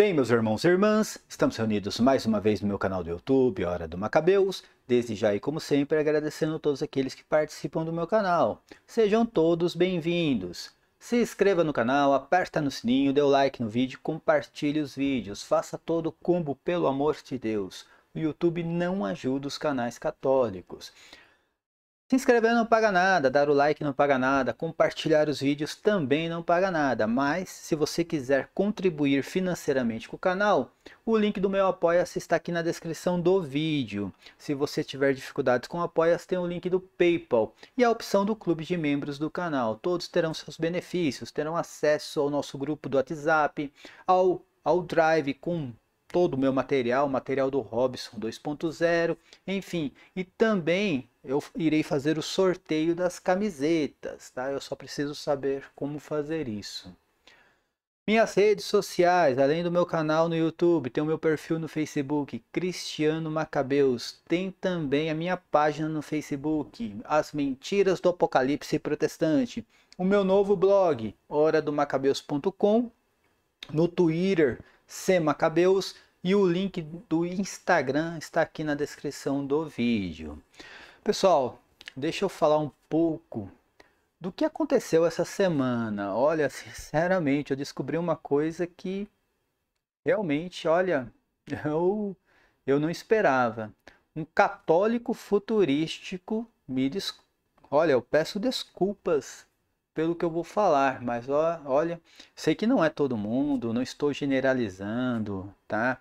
Bem, meus irmãos e irmãs, estamos reunidos mais uma vez no meu canal do YouTube, Hora do Macabeus. Desde já e como sempre, agradecendo a todos aqueles que participam do meu canal. Sejam todos bem-vindos. Se inscreva no canal, aperta no sininho, dê o like no vídeo, compartilhe os vídeos. Faça todo o combo, pelo amor de Deus. O YouTube não ajuda os canais católicos. Se inscrever não paga nada, dar o like não paga nada, compartilhar os vídeos também não paga nada, mas se você quiser contribuir financeiramente com o canal, o link do meu Apoia-se está aqui na descrição do vídeo. Se você tiver dificuldades com o Apoia-se, tem o link do PayPal e a opção do clube de membros do canal. Todos terão seus benefícios, terão acesso ao nosso grupo do WhatsApp, ao Drive com todo o meu material, material do Robson 2.0, enfim, e também eu irei fazer o sorteio das camisetas, tá? Eu só preciso saber como fazer isso. Minhas redes sociais, além do meu canal no YouTube, tem o meu perfil no Facebook, Cristiano Macabeus. Tem também a minha página no Facebook, As Mentiras do Apocalipse Protestante. O meu novo blog, horadomacabeus.com. No Twitter, cmacabeus. E o link do Instagram está aqui na descrição do vídeo. Pessoal, deixa eu falar um pouco do que aconteceu essa semana. Olha, sinceramente, eu descobri uma coisa que realmente, olha, eu não esperava. Um católico futurístico olha, eu peço desculpas pelo que eu vou falar, mas olha, sei que não é todo mundo, não estou generalizando, tá?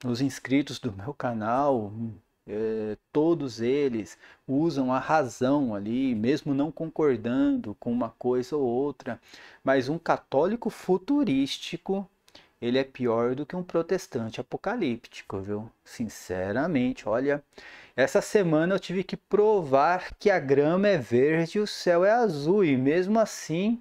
Os inscritos do meu canal, todos eles usam a razão ali, mesmo não concordando com uma coisa ou outra, mas um católico futurístico, ele é pior do que um protestante apocalíptico, viu? Sinceramente, olha, essa semana eu tive que provar que a grama é verde e o céu é azul, e mesmo assim,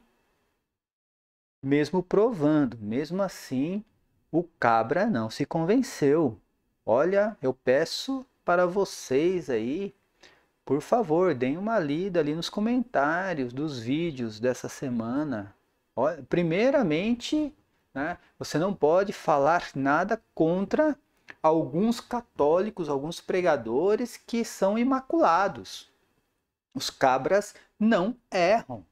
mesmo provando, mesmo assim, o cabra não se convenceu. Olha, eu peço para vocês aí, por favor, deem uma lida ali nos comentários dos vídeos dessa semana. Olha, primeiramente, né, você não pode falar nada contra alguns católicos, alguns pregadores que são imaculados. Os cabras não erram,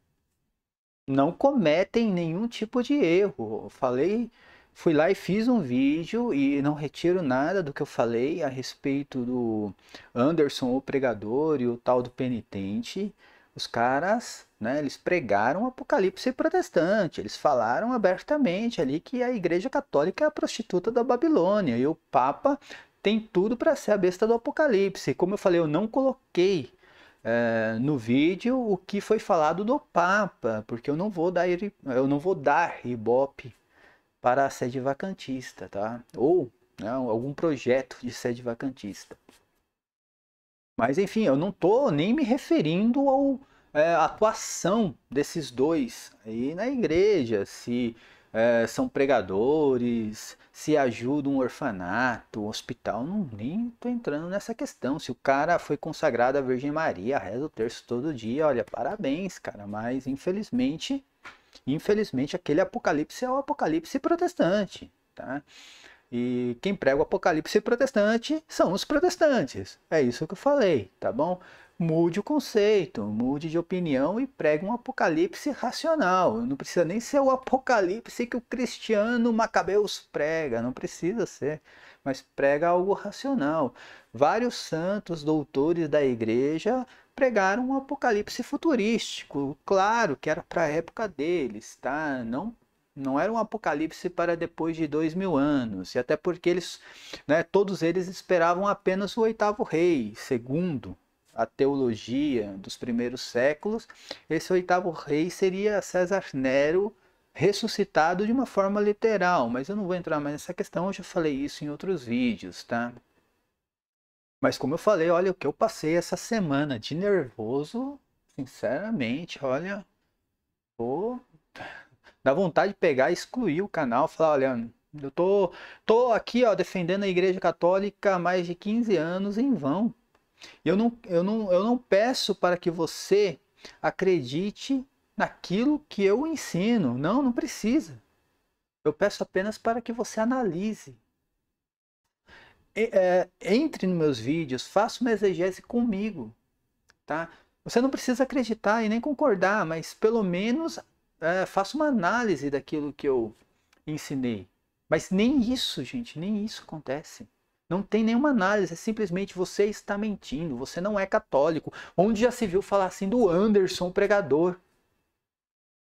não cometem nenhum tipo de erro. Eu falei, fui lá e fiz um vídeo e não retiro nada do que eu falei a respeito do Anderson, o pregador, e o tal do penitente. Os caras, né, eles pregaram o apocalipse protestante, eles falaram abertamente ali que a Igreja Católica é a prostituta da Babilônia e o Papa tem tudo para ser a besta do apocalipse. Como eu falei, eu não coloquei no vídeo o que foi falado do Papa, porque eu não vou dar ibope para a sede vacantista, tá? Ou, né, algum projeto de sede vacantista. Mas enfim, eu não estou nem me referindo à atuação desses dois aí na igreja, se são pregadores, se ajudam um orfanato, um hospital, não, nem estou entrando nessa questão. Se o cara foi consagrado à Virgem Maria, reza o terço todo dia, olha, parabéns, cara, mas infelizmente aquele apocalipse é o apocalipse protestante, tá? E quem prega o apocalipse protestante são os protestantes. É isso que eu falei, tá bom? Mude o conceito, mude de opinião e pregue um apocalipse racional. Não precisa nem ser o apocalipse que o Cristiano Macabeus prega, não precisa ser, mas prega algo racional. Vários santos doutores da igreja pregaram um apocalipse futurístico, claro que era para a época deles, tá? Não era um apocalipse para depois de 2000 anos, e até porque eles, né, todos eles esperavam apenas o oitavo rei. Segundo a teologia dos primeiros séculos, esse oitavo rei seria César Nero ressuscitado de uma forma literal, mas eu não vou entrar mais nessa questão, eu já falei isso em outros vídeos, tá? Mas como eu falei, olha o que eu passei essa semana de nervoso, sinceramente, olha, tô dá vontade de pegar e excluir o canal, falar, olha, eu tô aqui, ó, defendendo a Igreja Católica há mais de 15 anos em vão. Eu não peço para que você acredite naquilo que eu ensino. Não, não precisa. Eu peço apenas para que você analise. Entre nos meus vídeos, faça uma exegese comigo, tá? Você não precisa acreditar e nem concordar, mas pelo menos faça uma análise daquilo que eu ensinei. Mas nem isso, gente, nem isso acontece. Não tem nenhuma análise, é simplesmente você está mentindo, você não é católico. Onde já se viu falar assim do Anderson, pregador?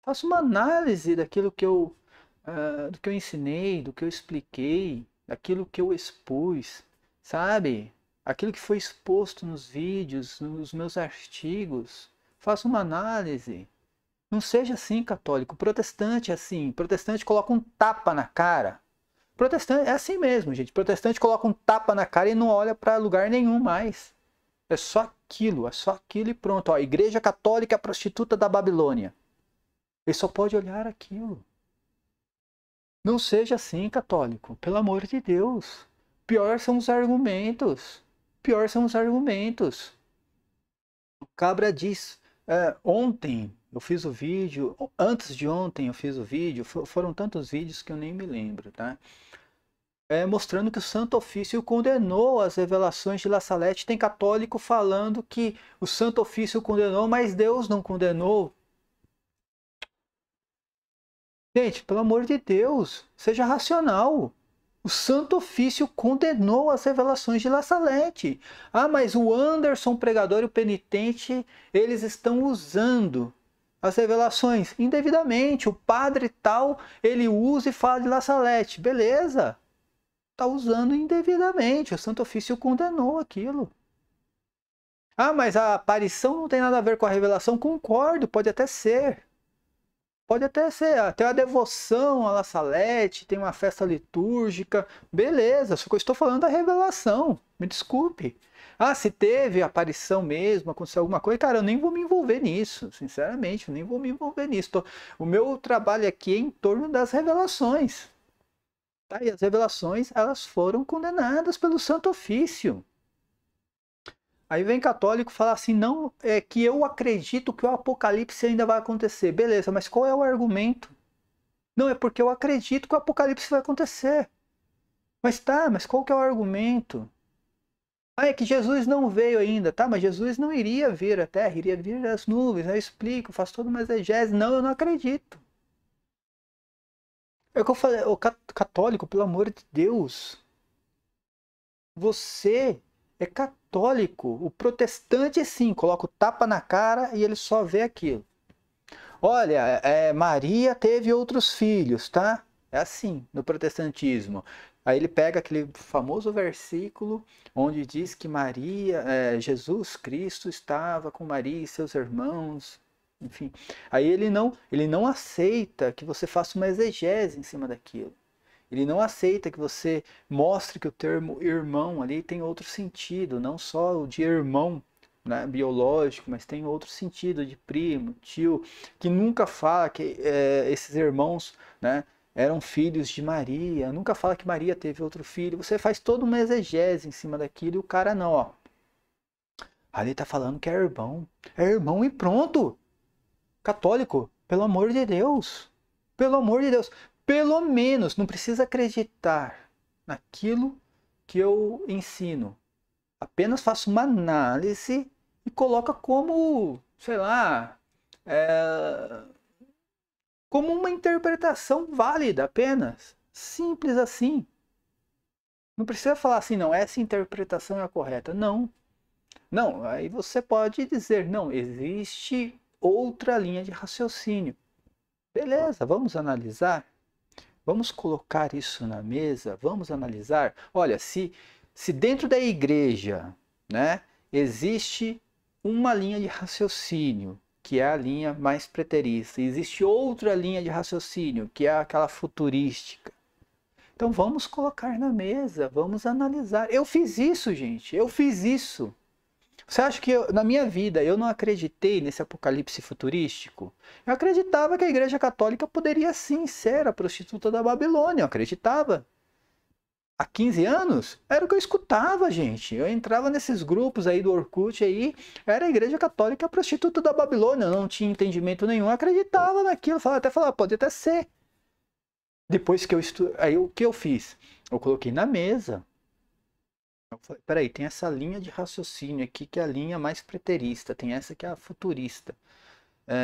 Faça uma análise daquilo do que eu ensinei, do que eu expliquei, daquilo que eu expus, sabe? Aquilo que foi exposto nos vídeos, nos meus artigos. Faça uma análise. Não seja assim, católico. Protestante é assim. Protestante coloca um tapa na cara. Protestante é assim mesmo, gente. Protestante coloca um tapa na cara e não olha para lugar nenhum mais. É só aquilo e pronto. Ó, Igreja Católica é a prostituta da Babilônia. Ele só pode olhar aquilo. Não seja assim, católico. Pelo amor de Deus. Pior são os argumentos. Pior são os argumentos. O Cabra diz, ontem eu fiz o vídeo, antes de ontem eu fiz o vídeo, foram tantos vídeos que eu nem me lembro, tá? Mostrando que o Santo Ofício condenou as revelações de La Salette. Tem católico falando que o Santo Ofício condenou, mas Deus não condenou. Gente, pelo amor de Deus, seja racional. O Santo Ofício condenou as revelações de La Salette. Ah, mas o Anderson, pregador e o penitente, eles estão usando as revelações indevidamente. O padre tal, ele usa e fala de La Salette. Beleza. Está usando indevidamente. O Santo Ofício condenou aquilo. Ah, mas a aparição não tem nada a ver com a revelação? Concordo, pode até ser. Pode até ser, tem uma devoção a La Salette, tem uma festa litúrgica, beleza, só que eu estou falando da revelação, me desculpe. Ah, se teve aparição mesmo, aconteceu alguma coisa, cara, eu nem vou me envolver nisso, sinceramente, eu nem vou me envolver nisso. O meu trabalho aqui é em torno das revelações. Tá? E as revelações, elas foram condenadas pelo Santo Ofício. Aí vem católico falar assim, não, é que eu acredito que o apocalipse ainda vai acontecer. Beleza, mas qual é o argumento? Não, é porque eu acredito que o apocalipse vai acontecer. Mas tá, mas qual que é o argumento? Ah, é que Jesus não veio ainda, tá? Mas Jesus não iria vir à Terra, iria vir das nuvens. Aí eu explico, faço toda uma exegese. Não, eu não acredito. É o que eu falei, o católico, pelo amor de Deus. Você é católico. O protestante, sim, coloca o tapa na cara e ele só vê aquilo. Olha, Maria teve outros filhos, tá? É assim no protestantismo. Aí ele pega aquele famoso versículo onde diz que Jesus Cristo estava com Maria e seus irmãos, enfim. Aí ele não aceita que você faça uma exegese em cima daquilo. Ele não aceita que você mostre que o termo irmão ali tem outro sentido, não só o de irmão, né, biológico, mas tem outro sentido de primo, tio, que nunca fala que esses irmãos, né, eram filhos de Maria, nunca fala que Maria teve outro filho. Você faz toda uma exegese em cima daquilo e o cara não, ó. Ali tá falando que é irmão e pronto. Católico, pelo amor de Deus, pelo amor de Deus. Pelo menos, não precisa acreditar naquilo que eu ensino. Apenas faça uma análise e coloca como, sei lá, como uma interpretação válida apenas. Simples assim. Não precisa falar assim, não, essa interpretação é a correta. Não. Não, aí você pode dizer, não, existe outra linha de raciocínio. Beleza, vamos analisar. Vamos colocar isso na mesa, vamos analisar. Olha, se dentro da igreja, né, existe uma linha de raciocínio, que é a linha mais preterista, e existe outra linha de raciocínio, que é aquela futurística. Então vamos colocar na mesa, vamos analisar. Eu fiz isso, gente, eu fiz isso. Você acha que na minha vida eu não acreditei nesse apocalipse futurístico? Eu acreditava que a Igreja Católica poderia sim ser a prostituta da Babilônia, eu acreditava. Há 15 anos era o que eu escutava, gente. Eu entrava nesses grupos aí do Orkut aí, era a Igreja Católica a prostituta da Babilônia, eu não tinha entendimento nenhum, eu acreditava naquilo, até falava, pode até ser. Depois que eu estudei, aí o que eu fiz? Eu coloquei na mesa. Eu falei, peraí, tem essa linha de raciocínio aqui que é a linha mais preterista, tem essa que é a futurista.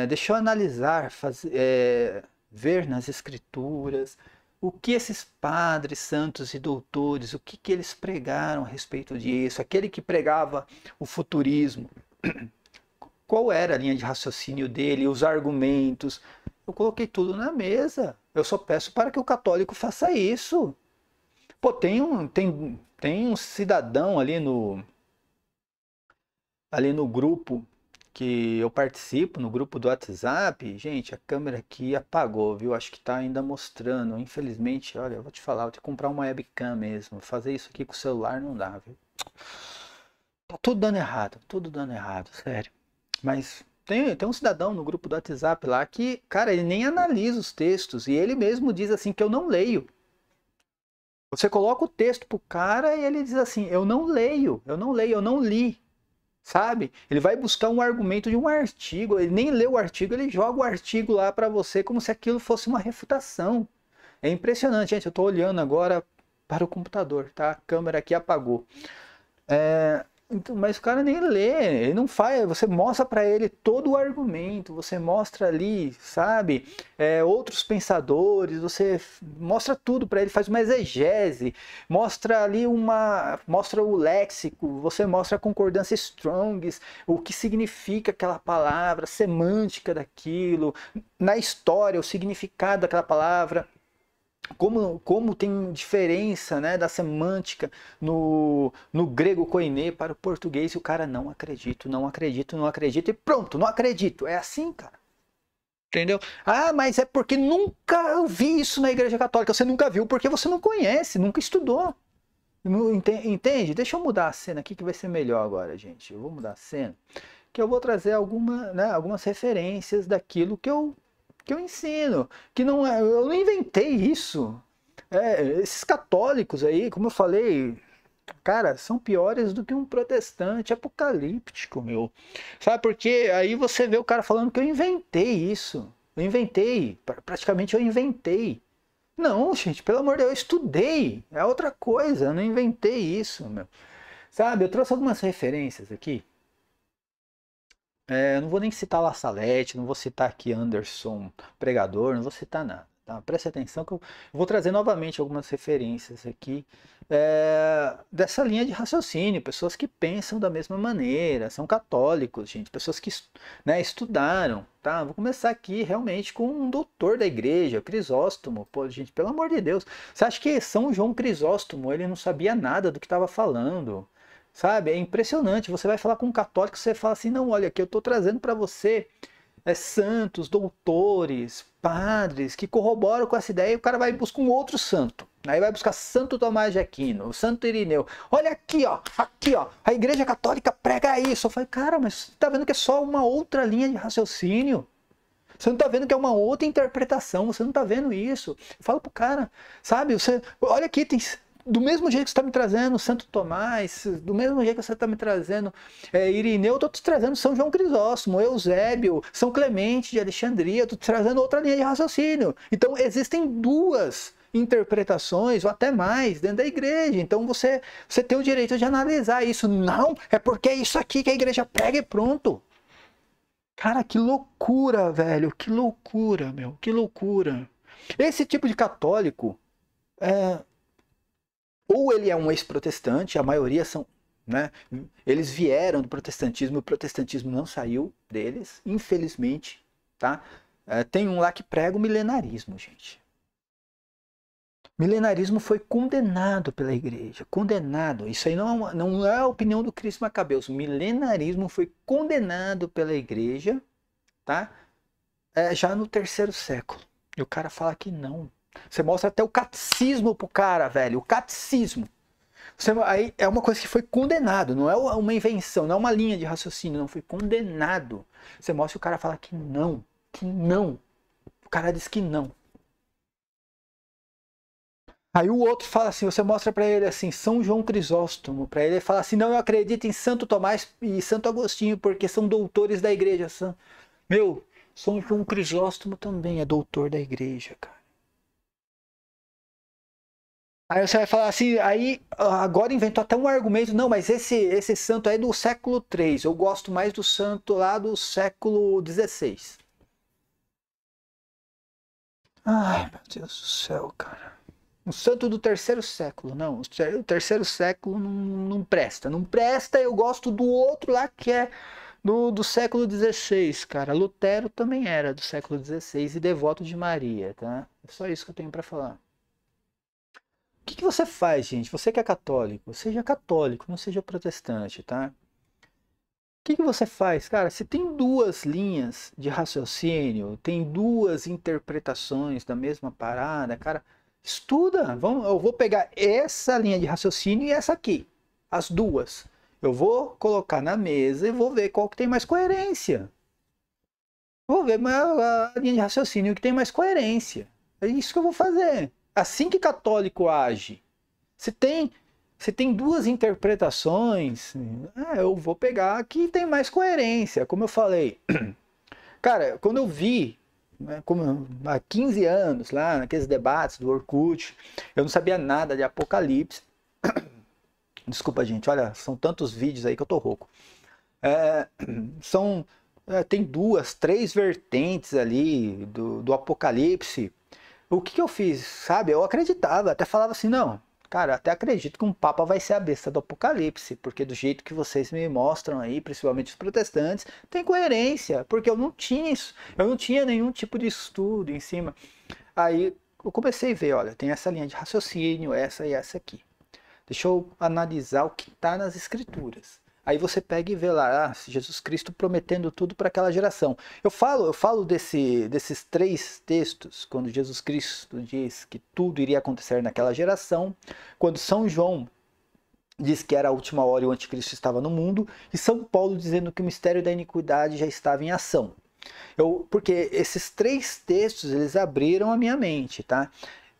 Deixa eu analisar, ver nas escrituras o que esses padres, santos e doutores, o que eles pregaram a respeito disso. Aquele que pregava o futurismo, qual era a linha de raciocínio dele, os argumentos. Eu coloquei tudo na mesa. Eu só peço para que o católico faça isso. Pô, tem um cidadão ali no grupo que eu participo, no grupo do WhatsApp. Gente, a câmera aqui apagou, viu? Acho que tá ainda mostrando. Infelizmente, olha, eu vou te falar, eu tenho que comprar uma webcam mesmo. Fazer isso aqui com o celular não dá, viu? Tá tudo dando errado, sério. Mas tem um cidadão no grupo do WhatsApp lá que, cara, ele nem analisa os textos e ele mesmo diz assim que eu não leio. Você coloca o texto pro cara e ele diz assim, eu não leio, eu não li. Sabe? Ele vai buscar um argumento de um artigo, ele nem lê o artigo, ele joga o artigo lá para você como se aquilo fosse uma refutação. É impressionante, gente. Eu estou olhando agora para o computador, tá? A câmera aqui apagou. Então, mas o cara nem lê, ele não faz. Você mostra para ele todo o argumento, você mostra ali, sabe? Outros pensadores, você mostra tudo para ele, faz uma exegese, mostra ali mostra o léxico, você mostra a concordância Strongs, o que significa aquela palavra, a semântica daquilo, na história, o significado daquela palavra. Como tem diferença, né, da semântica no grego koiné para o português e o cara não acredito, não acredito, não acredito e pronto, não acredito. É assim, cara. Entendeu? Ah, mas é porque nunca vi isso na Igreja Católica. Você nunca viu porque você não conhece, nunca estudou. Entende? Deixa eu mudar a cena aqui que vai ser melhor agora, gente. Eu vou mudar a cena. Que eu vou trazer algumas referências daquilo que eu ensino, que não é, eu não inventei isso. Esses católicos aí, como eu falei, cara, são piores do que um protestante apocalíptico, meu. Sabe por quê? Aí você vê o cara falando que eu inventei isso. Eu inventei, praticamente eu inventei. Não, gente, pelo amor de Deus, eu estudei. É outra coisa, eu não inventei isso, meu. Sabe, eu trouxe algumas referências aqui. Eu não vou nem citar La Salete, não vou citar aqui Anderson Pregador, não vou citar nada. Tá? Preste atenção que eu vou trazer novamente algumas referências aqui dessa linha de raciocínio. Pessoas que pensam da mesma maneira, são católicos, gente, pessoas que estudaram. Tá? Vou começar aqui realmente com um doutor da igreja, Crisóstomo. Pô, gente, pelo amor de Deus, você acha que São João Crisóstomo ele não sabia nada do que estava falando? Sabe? É impressionante. Você vai falar com um católico, você fala assim, não, olha, aqui eu estou trazendo para você santos, doutores, padres que corroboram com essa ideia e o cara vai buscar um outro santo. Aí vai buscar Santo Tomás de Aquino, Santo Irineu. Olha aqui, ó, a Igreja Católica prega isso. Eu falei, cara, mas você está vendo que é só uma outra linha de raciocínio? Você não está vendo que é uma outra interpretação? Você não está vendo isso? Eu falo pro cara, sabe? Olha aqui, do mesmo jeito que você está me trazendo Santo Tomás, do mesmo jeito que você está me trazendo Irineu, eu estou te trazendo São João Crisóstomo, Eusébio, São Clemente de Alexandria, estou te trazendo outra linha de raciocínio. Então existem duas interpretações, ou até mais, dentro da igreja. Então você tem o direito de analisar isso. Não, é porque é isso aqui que a igreja prega e pronto. Cara, que loucura, velho, que loucura, meu, que loucura. Esse tipo de católico ou ele é um ex-protestante, a maioria são, né? Eles vieram do protestantismo, o protestantismo não saiu deles, infelizmente, tá? Tem um lá que prega o milenarismo, gente. Milenarismo foi condenado pela igreja, condenado. Isso aí não é a opinião do Cristo Macabeus. O milenarismo foi condenado pela igreja, tá? Já no 3º século. E o cara fala que não. Você mostra até o catecismo pro cara, velho. O catecismo. Aí é uma coisa que foi condenado. Não é uma invenção, não é uma linha de raciocínio. Não, foi condenado. Você mostra e o cara fala que não. Que não. O cara diz que não. Aí o outro fala assim, você mostra para ele assim, São João Crisóstomo. Para ele fala assim, não, eu acredito em Santo Tomás e Santo Agostinho, porque são doutores da igreja. Meu, São João Crisóstomo também é doutor da igreja, cara. Aí você vai falar assim, aí agora inventou até um argumento, não, mas esse santo aí é do século III, eu gosto mais do santo lá do século XVI. Ai, meu Deus do céu, cara. Um santo do terceiro século, não, o terceiro século não presta, não presta, eu gosto do outro lá que é do século XVI, cara. Lutero também era do século XVI e devoto de Maria, tá? É só isso que eu tenho pra falar. O que você faz, gente? Você que é católico, seja católico, não seja protestante, tá? O que você faz, cara? Se tem duas linhas de raciocínio, tem duas interpretações da mesma parada, cara, estuda. Eu vou pegar essa linha de raciocínio e essa aqui, as duas. Eu vou colocar na mesa e vou ver qual que tem mais coerência. Vou ver a linha de raciocínio que tem mais coerência. É isso que eu vou fazer. Assim que católico age. Se tem, se tem duas interpretações, eu vou pegar a que tem mais coerência. Como eu falei, cara, quando eu vi, né, como há 15 anos, lá naqueles debates do Orkut, eu não sabia nada de Apocalipse. Desculpa, gente, olha, são tantos vídeos aí que eu tô rouco. É, tem duas, três vertentes ali do Apocalipse. O que eu fiz, sabe? Eu acreditava, até falava assim, não, cara, até acredito que um papa vai ser a besta do Apocalipse, porque do jeito que vocês me mostram aí, principalmente os protestantes, tem coerência, porque eu não tinha isso, eu não tinha nenhum tipo de estudo em cima. Aí eu comecei a ver, olha, tem essa linha de raciocínio, essa e essa aqui. Deixa eu analisar o que está nas escrituras. Aí você pega e vê lá, Jesus Cristo prometendo tudo para aquela geração. Eu falo desses três textos, quando Jesus Cristo diz que tudo iria acontecer naquela geração, quando São João diz que era a última hora e o anticristo estava no mundo, e São Paulo dizendo que o mistério da iniquidade já estava em ação. Porque esses três textos, eles abriram a minha mente, tá?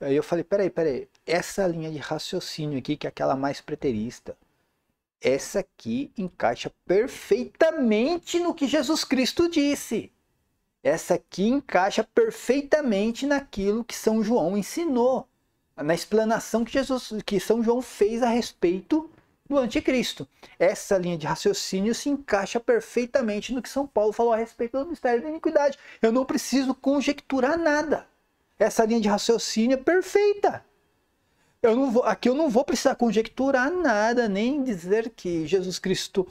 Aí eu falei, peraí, essa linha de raciocínio aqui, que é aquela mais preterista, essa aqui encaixa perfeitamente no que Jesus Cristo disse. Essa aqui encaixa perfeitamente naquilo que São João ensinou, na explanação que São João fez a respeito do anticristo. Essa linha de raciocínio se encaixa perfeitamente no que São Paulo falou a respeito do mistério da iniquidade. Eu não preciso conjecturar nada. Essa linha de raciocínio é perfeita. Aqui eu não vou precisar conjecturar nada, nem dizer que Jesus Cristo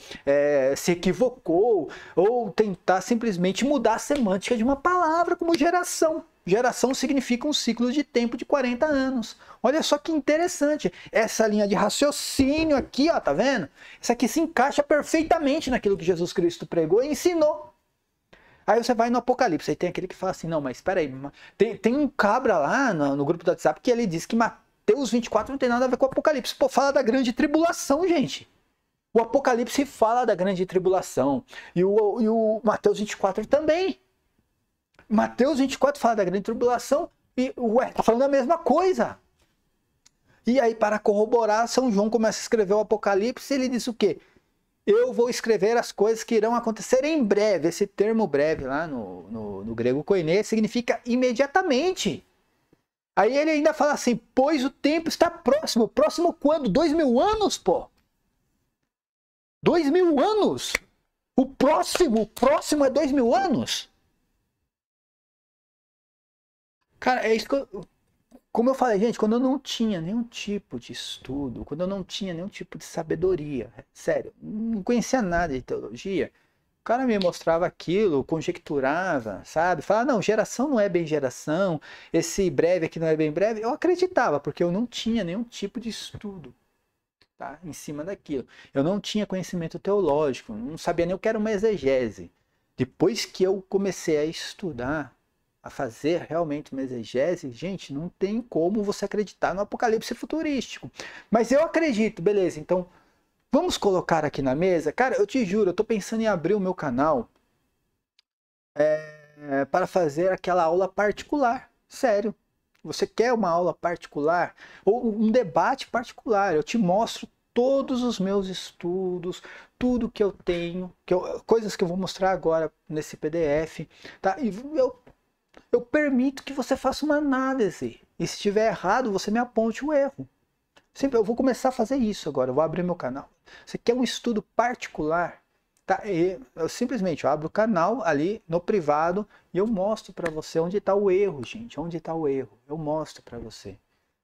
se equivocou, ou tentar simplesmente mudar a semântica de uma palavra como geração. Geração significa um ciclo de tempo de 40 anos. Olha só que interessante. Essa linha de raciocínio aqui, ó, tá vendo? Essa aqui se encaixa perfeitamente naquilo que Jesus Cristo pregou e ensinou. Aí você vai no Apocalipse, aí tem aquele que fala assim, não, mas espera aí, tem um cabra lá no grupo do WhatsApp que ele diz que Mateus 24 não tem nada a ver com o Apocalipse. Pô, fala da grande tribulação, gente. O Apocalipse fala da grande tribulação. E o Mateus 24 também. Mateus 24 fala da grande tribulação e, tá falando a mesma coisa. E aí, para corroborar, São João começa a escrever o Apocalipse e ele diz o quê? Eu vou escrever as coisas que irão acontecer em breve. Esse termo breve lá no grego koiné significa imediatamente. Aí ele ainda fala assim, pois o tempo está próximo. Próximo quando? 2000 anos, pô. 2000 anos? O próximo é 2000 anos? Cara, é isso que como eu falei, gente, quando eu não tinha nenhum tipo de estudo, quando eu não tinha nenhum tipo de sabedoria, sério, não conhecia nada de teologia, o cara me mostrava aquilo, conjecturava, sabe? Falava, não, geração não é bem geração, esse breve aqui não é bem breve. Eu acreditava, porque eu não tinha nenhum tipo de estudo, tá? Em cima daquilo. Eu não tinha conhecimento teológico, não sabia nem o que era uma exegese. Depois que eu comecei a estudar, a fazer realmente uma exegese, gente, não tem como você acreditar no apocalipse futurístico. Mas eu acredito, beleza, então vamos colocar aqui na mesa. Cara, eu te juro, eu tô pensando em abrir o meu canal para fazer aquela aula particular. Sério. Você quer uma aula particular? Ou um debate particular? Eu te mostro todos os meus estudos, tudo que eu tenho, coisas que eu vou mostrar agora nesse PDF, tá? E eu permito que você faça uma análise. E se estiver errado, você me aponte o erro. Sempre, eu vou começar a fazer isso agora, eu vou abrir meu canal. Você quer um estudo particular? Tá? Eu simplesmente abro o canal ali no privado e eu mostro para você onde está o erro, gente. Onde está o erro? Eu mostro para você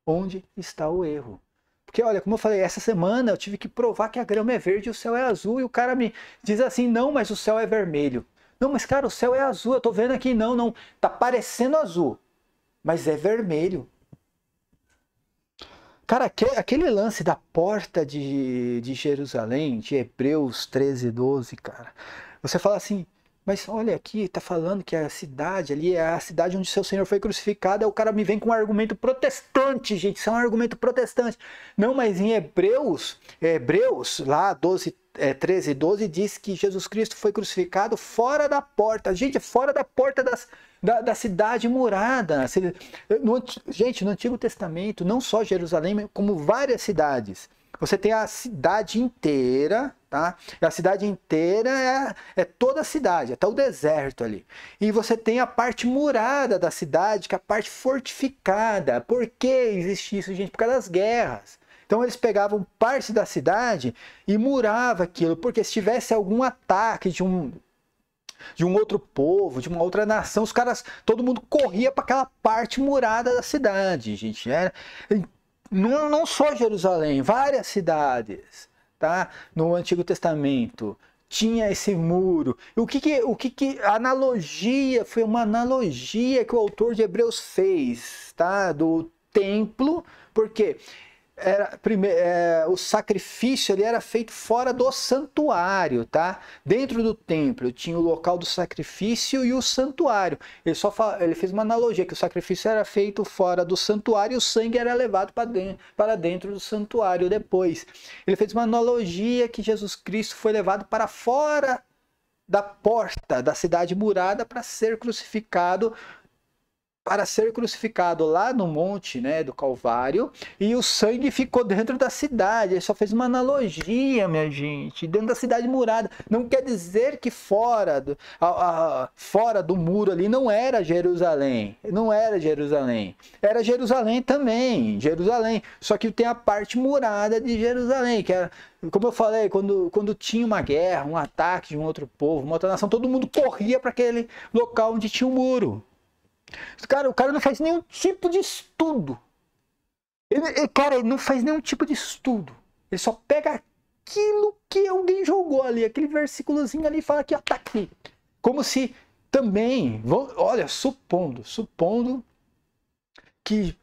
onde está o erro. Porque olha, como eu falei, essa semana eu tive que provar que a grama é verde e o céu é azul. E o cara me diz assim, não, mas o céu é vermelho. Não, mas cara, o céu é azul, eu tô vendo aqui, não, tá parecendo azul, mas é vermelho. Cara, aquele lance da porta de Jerusalém, de Hebreus 13:12, cara. Você fala assim, mas olha aqui, tá falando que a cidade ali é a cidade onde seu Senhor foi crucificado. Aí o cara me vem com um argumento protestante, gente. Isso é um argumento protestante. Não, mas em Hebreus lá 13:12 diz que Jesus Cristo foi crucificado fora da porta. Gente, fora da porta da cidade murada. Gente, no Antigo Testamento, não só Jerusalém, como várias cidades. Você tem a cidade inteira, tá? A cidade inteira é toda a cidade, até o deserto ali. E você tem a parte murada da cidade, que é a parte fortificada. Por que existe isso, gente? Por causa das guerras. Então eles pegavam parte da cidade e muravam aquilo, porque se tivesse algum ataque de um outro povo, de uma outra nação, os caras, todo mundo corria para aquela parte murada da cidade, gente. Não só Jerusalém, várias cidades, tá? No Antigo Testamento tinha esse muro. A analogia, foi uma analogia que o autor de Hebreus fez, tá? Do templo, porque o sacrifício ele era feito fora do santuário, tá? Dentro do templo tinha o local do sacrifício e o santuário. Ele fez uma analogia que o sacrifício era feito fora do santuário e o sangue era levado para dentro do santuário depois. Ele fez uma analogia que Jesus Cristo foi levado para fora da porta da cidade murada para ser crucificado lá no monte, né, do Calvário, e o sangue ficou dentro da cidade. Ele só fez uma analogia, minha gente, dentro da cidade murada. Não quer dizer que fora do muro ali não era Jerusalém. Não era Jerusalém. Era Jerusalém também, Jerusalém. Só que tem a parte murada de Jerusalém, que era, como eu falei, quando tinha uma guerra, um ataque de um outro povo, uma outra nação, todo mundo corria para aquele local onde tinha um muro. O cara não faz nenhum tipo de estudo. Ele não faz nenhum tipo de estudo. Ele só pega aquilo que alguém jogou ali, aquele versículozinho ali e fala que tá aqui. Como se também, olha, supondo que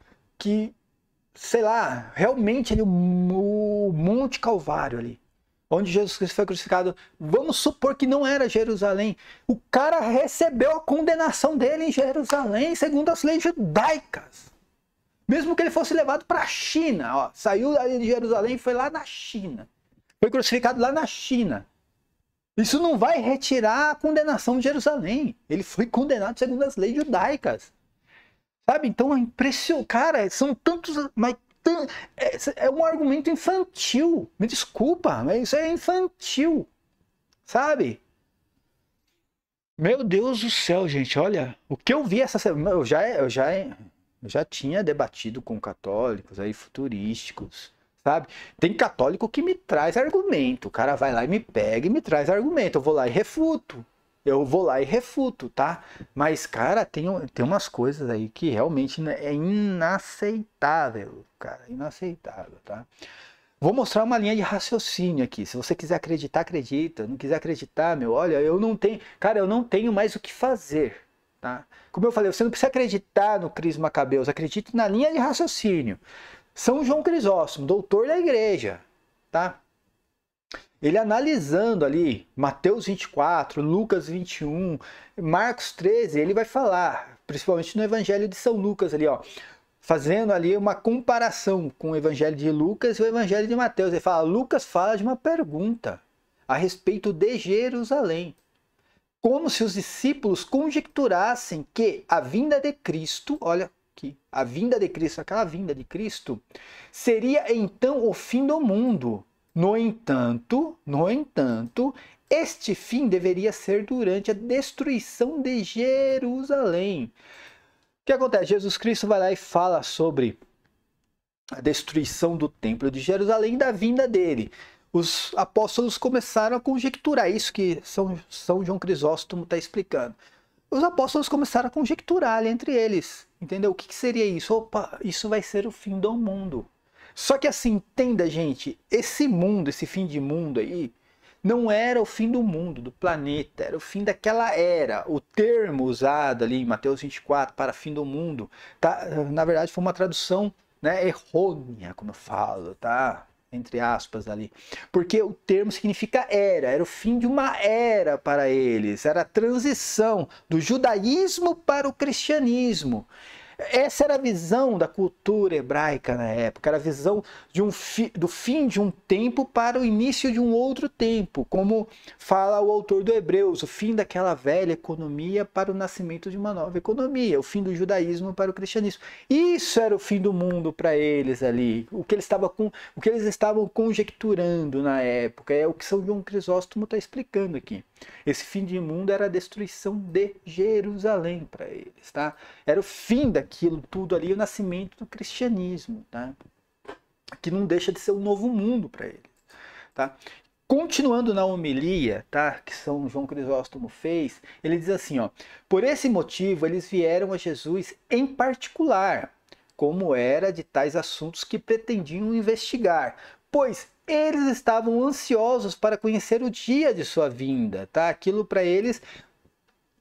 sei lá, realmente ali o Monte Calvário ali, onde Jesus Cristo foi crucificado, vamos supor que não era Jerusalém. O cara recebeu a condenação dele em Jerusalém, segundo as leis judaicas. Mesmo que ele fosse levado para a China, ó, saiu de Jerusalém e foi lá na China. Foi crucificado lá na China. Isso não vai retirar a condenação de Jerusalém. Ele foi condenado segundo as leis judaicas. Sabe? Então é impressionante. Cara, são tantos... Mas é um argumento infantil. Me desculpa, mas isso é infantil. Sabe? Meu Deus do céu, gente. Olha, o que eu vi essa semana. Eu já tinha debatido com católicos aí futurísticos. Sabe? Tem católico que me traz argumento. O cara vai lá e me pega e me traz argumento. Eu vou lá e refuto. Tá? Mas, cara, tem umas coisas aí que realmente é inaceitável, cara. Inaceitável, tá? Vou mostrar uma linha de raciocínio aqui. Se você quiser acreditar, acredita. Não quiser acreditar, olha, eu não tenho mais o que fazer, tá? Como eu falei, você não precisa acreditar no Cris Macabeus, acredite na linha de raciocínio. São João Crisóstomo, doutor da igreja, tá? Ele analisando ali Mateus 24, Lucas 21, Marcos 13, ele vai falar, principalmente no Evangelho de São Lucas ali, ó, fazendo ali uma comparação com o Evangelho de Lucas e o Evangelho de Mateus. Ele fala, Lucas fala de uma pergunta a respeito de Jerusalém. Como se os discípulos conjecturassem que a vinda de Cristo, olha aqui, a vinda de Cristo, aquela vinda de Cristo, seria então o fim do mundo. No entanto, este fim deveria ser durante a destruição de Jerusalém. O que acontece? Jesus Cristo vai lá e fala sobre a destruição do templo de Jerusalém e da vinda dele. Os apóstolos começaram a conjecturar isso que São João Crisóstomo está explicando. Os apóstolos começaram a conjecturar ali entre eles, entendeu? O que seria isso? Opa, isso vai ser o fim do mundo. Só que assim, entenda, gente, esse mundo, esse fim de mundo aí, não era o fim do mundo, do planeta, era o fim daquela era. O termo usado ali em Mateus 24 para fim do mundo, tá? Na verdade foi uma tradução, né, errônea, como eu falo, tá? Entre aspas ali, porque o termo significa era o fim de uma era para eles, era a transição do judaísmo para o cristianismo. Essa era a visão da cultura hebraica na época, era a visão de do fim de um tempo para o início de um outro tempo, como fala o autor do Hebreus, o fim daquela velha economia para o nascimento de uma nova economia, o fim do judaísmo para o cristianismo. Isso era o fim do mundo para eles ali, o que eles estavam conjecturando na época, é o que São João Crisóstomo está explicando aqui. Esse fim de mundo era a destruição de Jerusalém para eles, tá? Era o fim daquilo tudo ali, o nascimento do cristianismo, tá? Que não deixa de ser um novo mundo para eles, tá? Continuando na homilia, tá, que São João Crisóstomo fez, ele diz assim, ó: por esse motivo eles vieram a Jesus em particular, como era de tais assuntos que pretendiam investigar, pois eles estavam ansiosos para conhecer o dia de sua vinda, tá? Aquilo para eles,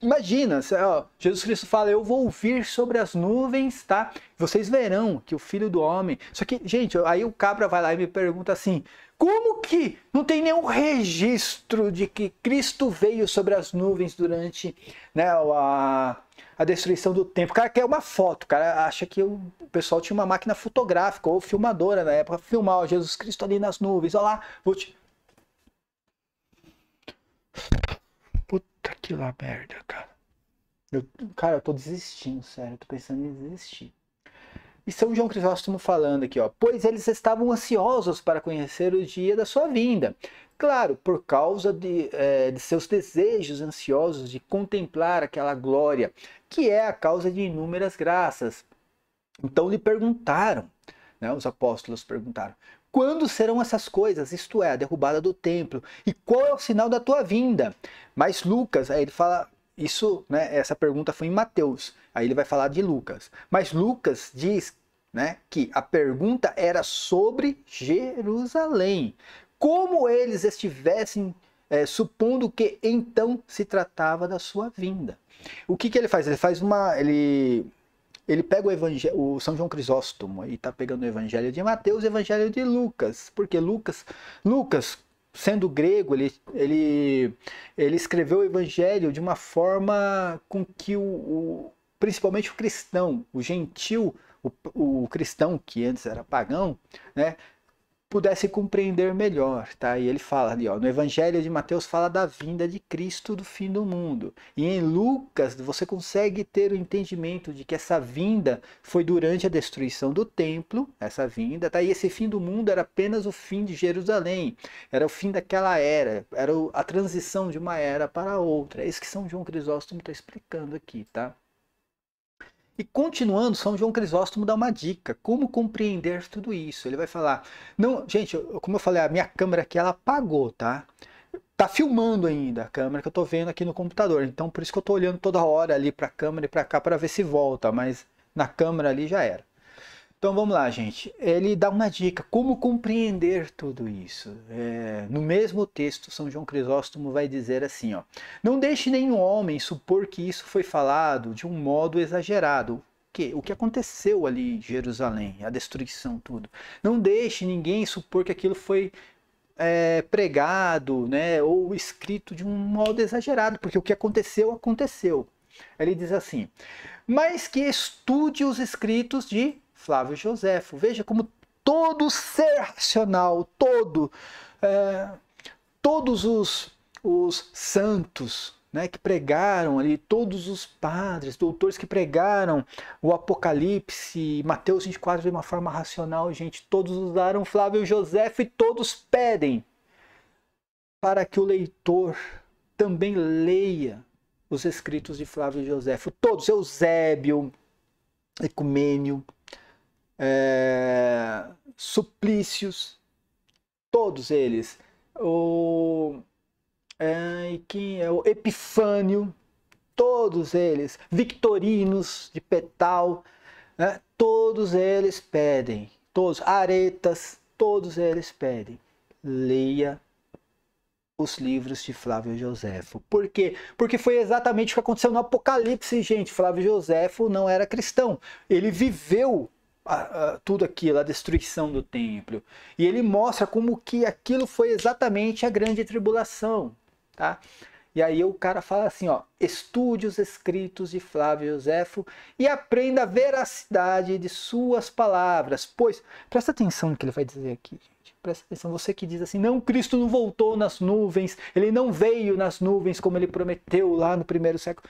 imagina, ó, Jesus Cristo fala, eu vou vir sobre as nuvens, tá? Vocês verão que o Filho do Homem... Só que, gente, aí o cabra vai lá e me pergunta assim, como que não tem nenhum registro de que Cristo veio sobre as nuvens durante, né, a destruição do templo? O cara quer uma foto, o cara acha que o pessoal tinha uma máquina fotográfica ou filmadora na época, filmar ó, Jesus Cristo ali nas nuvens, olha lá, vou te... Puta que lá merda, cara. Eu tô desistindo, sério, eu tô pensando em desistir. E São João Crisóstomo falando aqui, ó, pois eles estavam ansiosos para conhecer o dia da sua vinda. Claro, por causa de seus desejos ansiosos de contemplar aquela glória, que é a causa de inúmeras graças. Então lhe perguntaram, né, os apóstolos perguntaram, quando serão essas coisas, isto é, a derrubada do templo, e qual é o sinal da tua vinda? Mas Lucas, aí ele fala, isso, né, essa pergunta foi em Mateus, aí ele vai falar de Lucas. Mas Lucas diz, né, que a pergunta era sobre Jerusalém. Como eles estivessem supondo que então se tratava da sua vinda. O que ele faz? Ele pega o São João Crisóstomo e está pegando o Evangelho de Mateus e o Evangelho de Lucas. Porque Lucas sendo grego, ele escreveu o Evangelho de uma forma com que principalmente o cristão, o gentil, o cristão que antes era pagão, né, pudesse compreender melhor, tá? E ele fala ali, ó, no Evangelho de Mateus fala da vinda de Cristo do fim do mundo. E em Lucas você consegue ter o entendimento de que essa vinda foi durante a destruição do templo, essa vinda, tá? E esse fim do mundo era apenas o fim de Jerusalém, era o fim daquela era, era a transição de uma era para outra. É isso que São João Crisóstomo está explicando aqui, tá? E continuando, São João Crisóstomo dá uma dica, como compreender tudo isso. Ele vai falar, não, gente, como eu falei, a minha câmera aqui ela apagou, tá? Tá filmando ainda a câmera que eu tô vendo aqui no computador, então por isso que eu tô olhando toda hora ali para a câmera e para cá para ver se volta, mas na câmera ali já era. Então vamos lá, gente. Ele dá uma dica, como compreender tudo isso. No mesmo texto, São João Crisóstomo vai dizer assim, ó, não deixe nenhum homem supor que isso foi falado de um modo exagerado. O que aconteceu ali em Jerusalém, a destruição, tudo. Não deixe ninguém supor que aquilo foi pregado, né, ou escrito de um modo exagerado, porque o que aconteceu, aconteceu. Ele diz assim, mas que estude os escritos de Flávio Joséfo. Veja como todo ser racional, todos os santos, né, que pregaram ali, todos os padres, doutores que pregaram o Apocalipse, Mateus 24 de uma forma racional, gente, todos usaram Flávio Joséfo e todos pedem para que o leitor também leia os escritos de Flávio Joséfo. Todos, Eusébio, Ecumênio, Suplícios, todos eles. Quem é o Epifânio, todos eles. Victorinos de Petal, né? Todos eles pedem. Todos, Aretas, todos eles pedem. Leia os livros de Flávio Joséfo. Por quê? Porque foi exatamente o que aconteceu no Apocalipse, gente. Flávio Joséfo não era cristão. Ele viveu tudo aquilo, a destruição do templo. E ele mostra como que aquilo foi exatamente a grande tribulação, tá? E aí o cara fala assim, ó, estude os escritos de Flávio Joséfo e aprenda a veracidade de suas palavras, pois, presta atenção no que ele vai dizer aqui, gente, presta atenção, você que diz assim, não, Cristo não voltou nas nuvens, ele não veio nas nuvens como ele prometeu lá no primeiro século.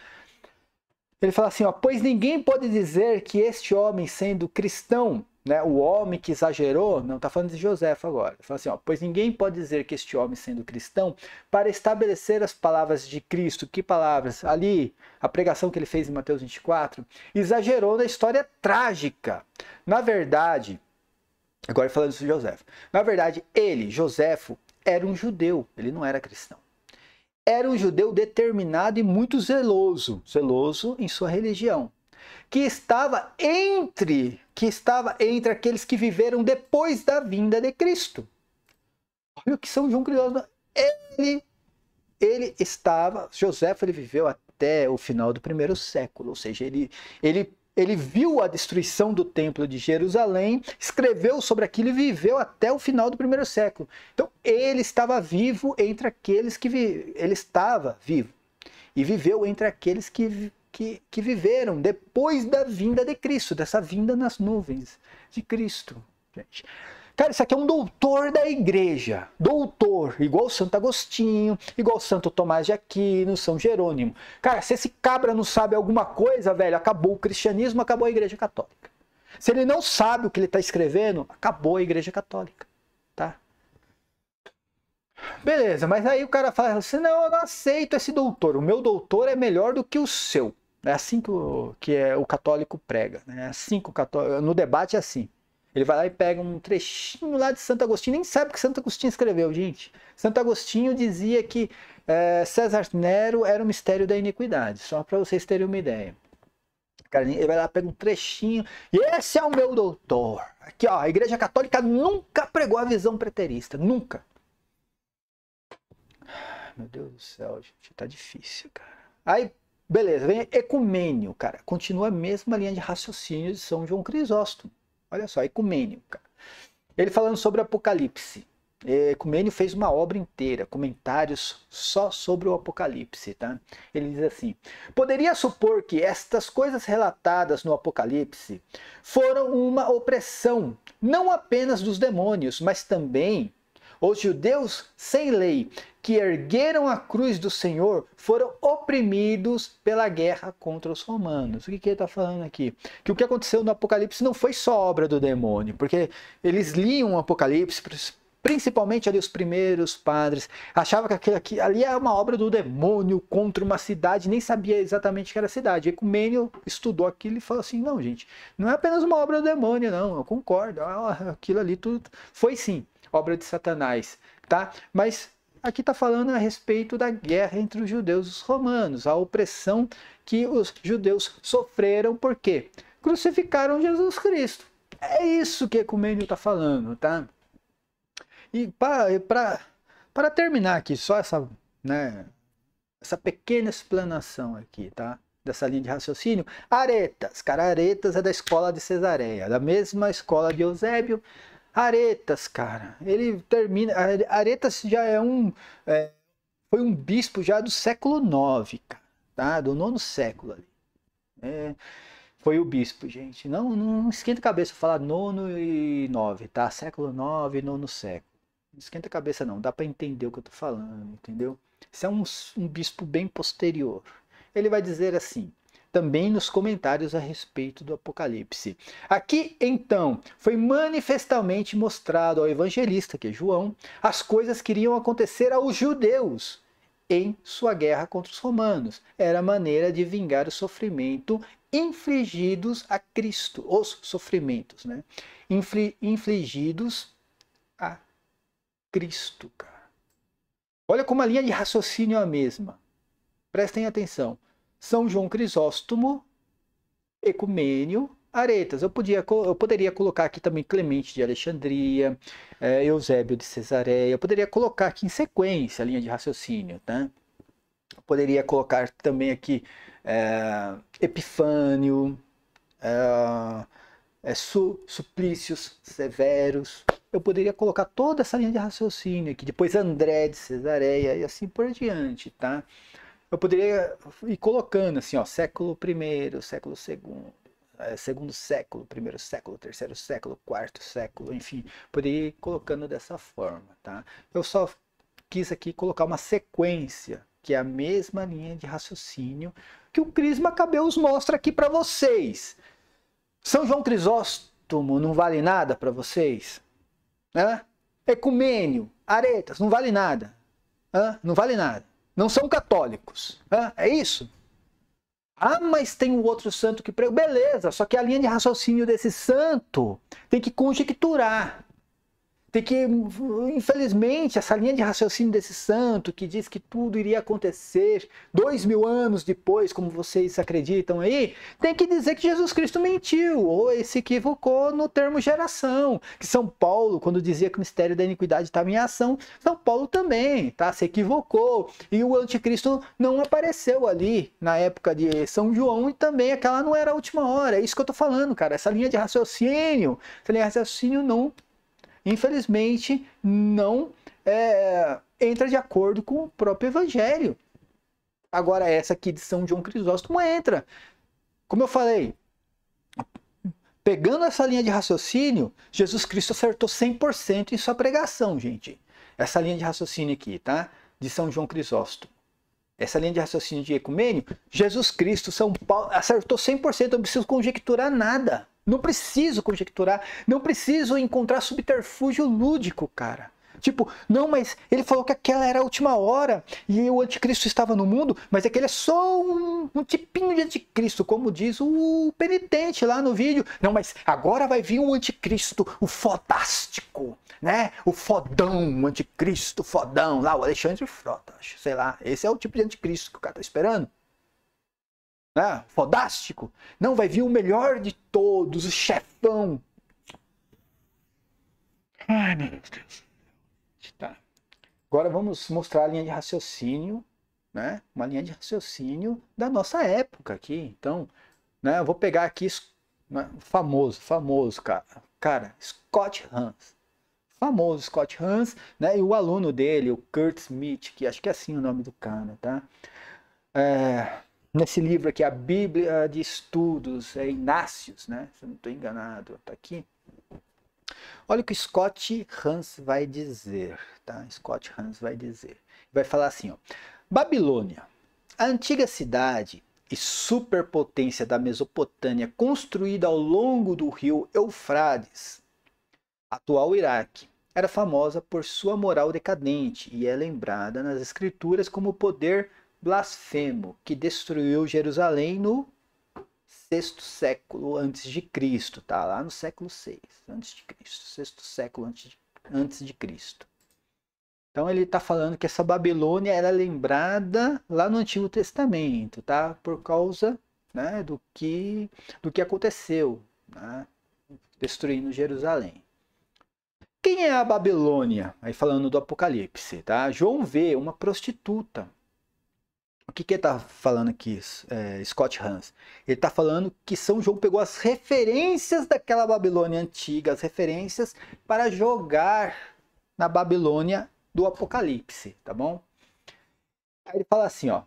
Ele fala assim, ó, pois ninguém pode dizer que este homem sendo cristão, né, o homem que exagerou, não está falando de Joséfo agora, ele fala assim, ó, pois ninguém pode dizer que este homem sendo cristão, para estabelecer as palavras de Cristo, que palavras? Ali, a pregação que ele fez em Mateus 24, exagerou na história trágica. Na verdade, agora falando de Joséfo, na verdade ele, Joséfo, era um judeu, ele não era cristão. Era um judeu determinado e muito zeloso em sua religião, que estava entre aqueles que viveram depois da vinda de Cristo. Olha o que São João Crisóstomo, Joséfo ele viveu até o final do primeiro século, ou seja, ele viu a destruição do templo de Jerusalém, escreveu sobre aquilo e viveu até o final do primeiro século. Então, ele estava vivo entre aqueles que... Ele estava vivo e viveu entre aqueles que viveram depois da vinda de Cristo, dessa vinda nas nuvens de Cristo. Gente. Cara, isso aqui é um doutor da igreja. Doutor, igual Santo Agostinho, igual Santo Tomás de Aquino, São Jerônimo. Cara, se esse cabra não sabe alguma coisa, velho, acabou o cristianismo, acabou a igreja católica. Se ele não sabe o que ele está escrevendo, acabou a igreja católica, tá? Beleza, mas aí o cara fala assim, não, eu não aceito esse doutor. O meu doutor é melhor do que o seu. É assim que o católico prega, né? É assim que o católico, no debate é assim. Ele vai lá e pega um trechinho lá de Santo Agostinho, nem sabe o que Santo Agostinho escreveu, gente. Santo Agostinho dizia que César Nero era o mistério da iniquidade, só para vocês terem uma ideia. Cara, ele vai lá, pega um trechinho, e esse é o meu doutor. Aqui, ó, a Igreja Católica nunca pregou a visão preterista, nunca. Meu Deus do céu, gente, tá difícil, cara. Aí, beleza, vem ecumênio, cara, continua a mesma linha de raciocínio de São João Crisóstomo. Olha só, ecumênio, cara. Ele falando sobre o Apocalipse. Ecumênio fez uma obra inteira, comentários só sobre o Apocalipse, tá? Ele diz assim, poderia supor que estas coisas relatadas no Apocalipse foram uma opressão, não apenas dos demônios, mas também os judeus sem lei, que ergueram a cruz do Senhor, foram oprimidos pela guerra contra os romanos. O que ele está falando aqui? Que o que aconteceu no Apocalipse não foi só obra do demônio, porque eles liam o Apocalipse, principalmente ali os primeiros padres, achavam que ali era uma obra do demônio contra uma cidade, nem sabia exatamente que era a cidade. Ecumênio estudou aquilo e falou assim, não, gente, não é apenas uma obra do demônio, não, eu concordo, aquilo ali tudo foi sim obra de Satanás, tá? Mas aqui está falando a respeito da guerra entre os judeus e os romanos, a opressão que os judeus sofreram, por quê? Crucificaram Jesus Cristo. É isso que Ecumênio está falando, tá? E para terminar aqui, só essa, né, essa pequena explanação aqui, tá? Dessa linha de raciocínio, Aretas, cara, Aretas é da escola de Cesareia, da mesma escola de Eusébio. Aretas, cara, ele termina. Aretas já foi um bispo já do século IX, cara, tá? Do 9º século ali. Foi o bispo, gente. Não esquenta a cabeça falar 9º e 9, tá? Século IX, 9º século. Não esquenta a cabeça não, dá para entender o que eu tô falando, entendeu? Esse é um bispo bem posterior. Ele vai dizer assim, também nos comentários a respeito do Apocalipse. Aqui, então, foi manifestamente mostrado ao evangelista, que é João, as coisas que iriam acontecer aos judeus em sua guerra contra os romanos. Era a maneira de vingar o sofrimento infligidos a Cristo, os sofrimentos, né? Infligidos a Cristo, cara. Olha como a linha de raciocínio é a mesma. Prestem atenção. São João Crisóstomo, Ecumênio, Aretas. Eu poderia colocar aqui também Clemente de Alexandria, Eusébio de Cesareia. Eu poderia colocar aqui em sequência a linha de raciocínio, tá? Eu poderia colocar também aqui Epifânio, Suplícios Severos. Eu poderia colocar toda essa linha de raciocínio aqui. Depois André de Cesareia e assim por diante, tá? Eu poderia ir colocando assim, ó, século I, século II, segundo século, primeiro século, terceiro século, quarto século, enfim, poderia ir colocando dessa forma, tá? Eu só quis aqui colocar uma sequência, que é a mesma linha de raciocínio que o Cris Macabeus mostra aqui para vocês. São João Crisóstomo não vale nada para vocês? Né? Ecumênio, Aretas, não vale nada. Não vale nada. Não são católicos. É isso? Ah, mas tem um outro santo que prega. Beleza, só que a linha de raciocínio desse santo tem que conjecturar. Tem que, infelizmente, essa linha de raciocínio desse santo que diz que tudo iria acontecer 2000 anos depois, como vocês acreditam aí, tem que dizer que Jesus Cristo mentiu ou se equivocou no termo geração. Que São Paulo, quando dizia que o mistério da iniquidade estava em ação, São Paulo também, tá? Se equivocou. E o anticristo não apareceu ali na época de São João e também aquela não era a última hora. É isso que eu tô falando, cara. Essa linha de raciocínio não, infelizmente, não entra de acordo com o próprio Evangelho. Agora, essa aqui de São João Crisóstomo entra. Como eu falei, pegando essa linha de raciocínio, Jesus Cristo acertou 100% em sua pregação, gente. Essa linha de raciocínio aqui, tá? De São João Crisóstomo. Essa linha de raciocínio de Ecumênio, Jesus Cristo, São Paulo, acertou 100%, eu não preciso conjecturar nada. Não preciso conjecturar, não preciso encontrar subterfúgio lúdico, cara. Tipo, não, mas ele falou que aquela era a última hora e o anticristo estava no mundo, mas aquele é só um tipinho de anticristo, como diz o penitente lá no vídeo. Não, mas agora vai vir o anticristo, o fodástico, né? O fodão, o anticristo fodão, lá, o Alexandre Frota, sei lá. Esse é o tipo de anticristo que o cara tá esperando. Fodástico. Não, vai vir o melhor de todos, o chefão. Ai, meu Deus. Tá. Agora vamos mostrar a linha de raciocínio, né? Uma linha de raciocínio da nossa época aqui. Então, né, eu vou pegar aqui, né, famoso, cara, Scott Hans. Famoso Scott Hans, né? E o aluno dele, o Kurt Smith, que acho que é assim o nome do cara, tá? Nesse livro aqui, a Bíblia de Estudos, Inácios, né? Se eu não estou enganado, tá aqui. Olha o que Scott Hans vai dizer, tá? Scott Hans vai dizer. Vai falar assim, ó. Babilônia, a antiga cidade e superpotência da Mesopotâmia construída ao longo do rio Eufrates, atual Iraque, era famosa por sua moral decadente e é lembrada nas escrituras como poder blasfemo que destruiu Jerusalém no sexto século antes de Cristo, tá? Lá no século 6 antes de Cristo, sexto século antes de Cristo. Então ele está falando que essa Babilônia era lembrada lá no Antigo Testamento, tá? Por causa, né, do que aconteceu, né? Destruindo Jerusalém. Quem é a Babilônia? Aí falando do Apocalipse, tá? João vê uma prostituta. O que ele está falando aqui, Scott Hans? Ele está falando que São João pegou as referências daquela Babilônia antiga, as referências para jogar na Babilônia do Apocalipse, tá bom? Aí ele fala assim, ó.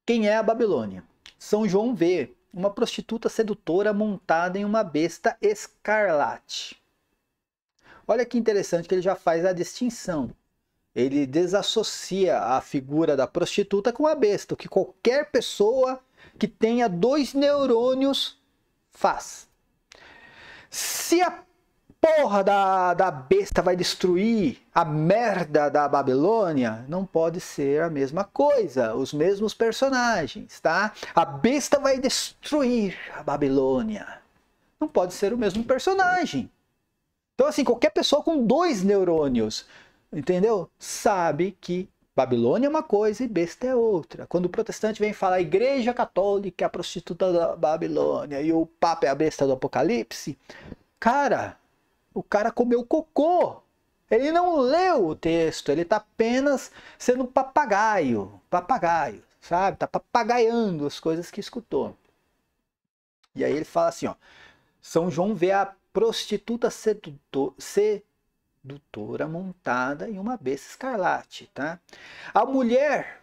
Quem é a Babilônia? São João vê uma prostituta sedutora montada em uma besta escarlate. Olha que interessante que ele já faz a distinção. Ele desassocia a figura da prostituta com a besta, o que qualquer pessoa que tenha 2 neurônios faz. Se a porra da besta vai destruir a merda da Babilônia, não pode ser a mesma coisa, os mesmos personagens, tá? A besta vai destruir a Babilônia. Não pode ser o mesmo personagem. Então, assim, qualquer pessoa com 2 neurônios, entendeu? Sabe que Babilônia é uma coisa e besta é outra. Quando o protestante vem falar a Igreja Católica é a prostituta da Babilônia e o Papa é a besta do Apocalipse, cara, o cara comeu cocô. Ele não leu o texto, ele está apenas sendo papagaio, sabe? Está papagaiando as coisas que escutou. E aí ele fala assim, ó, São João vê a prostituta sedutora montada em uma besta escarlate, tá? A mulher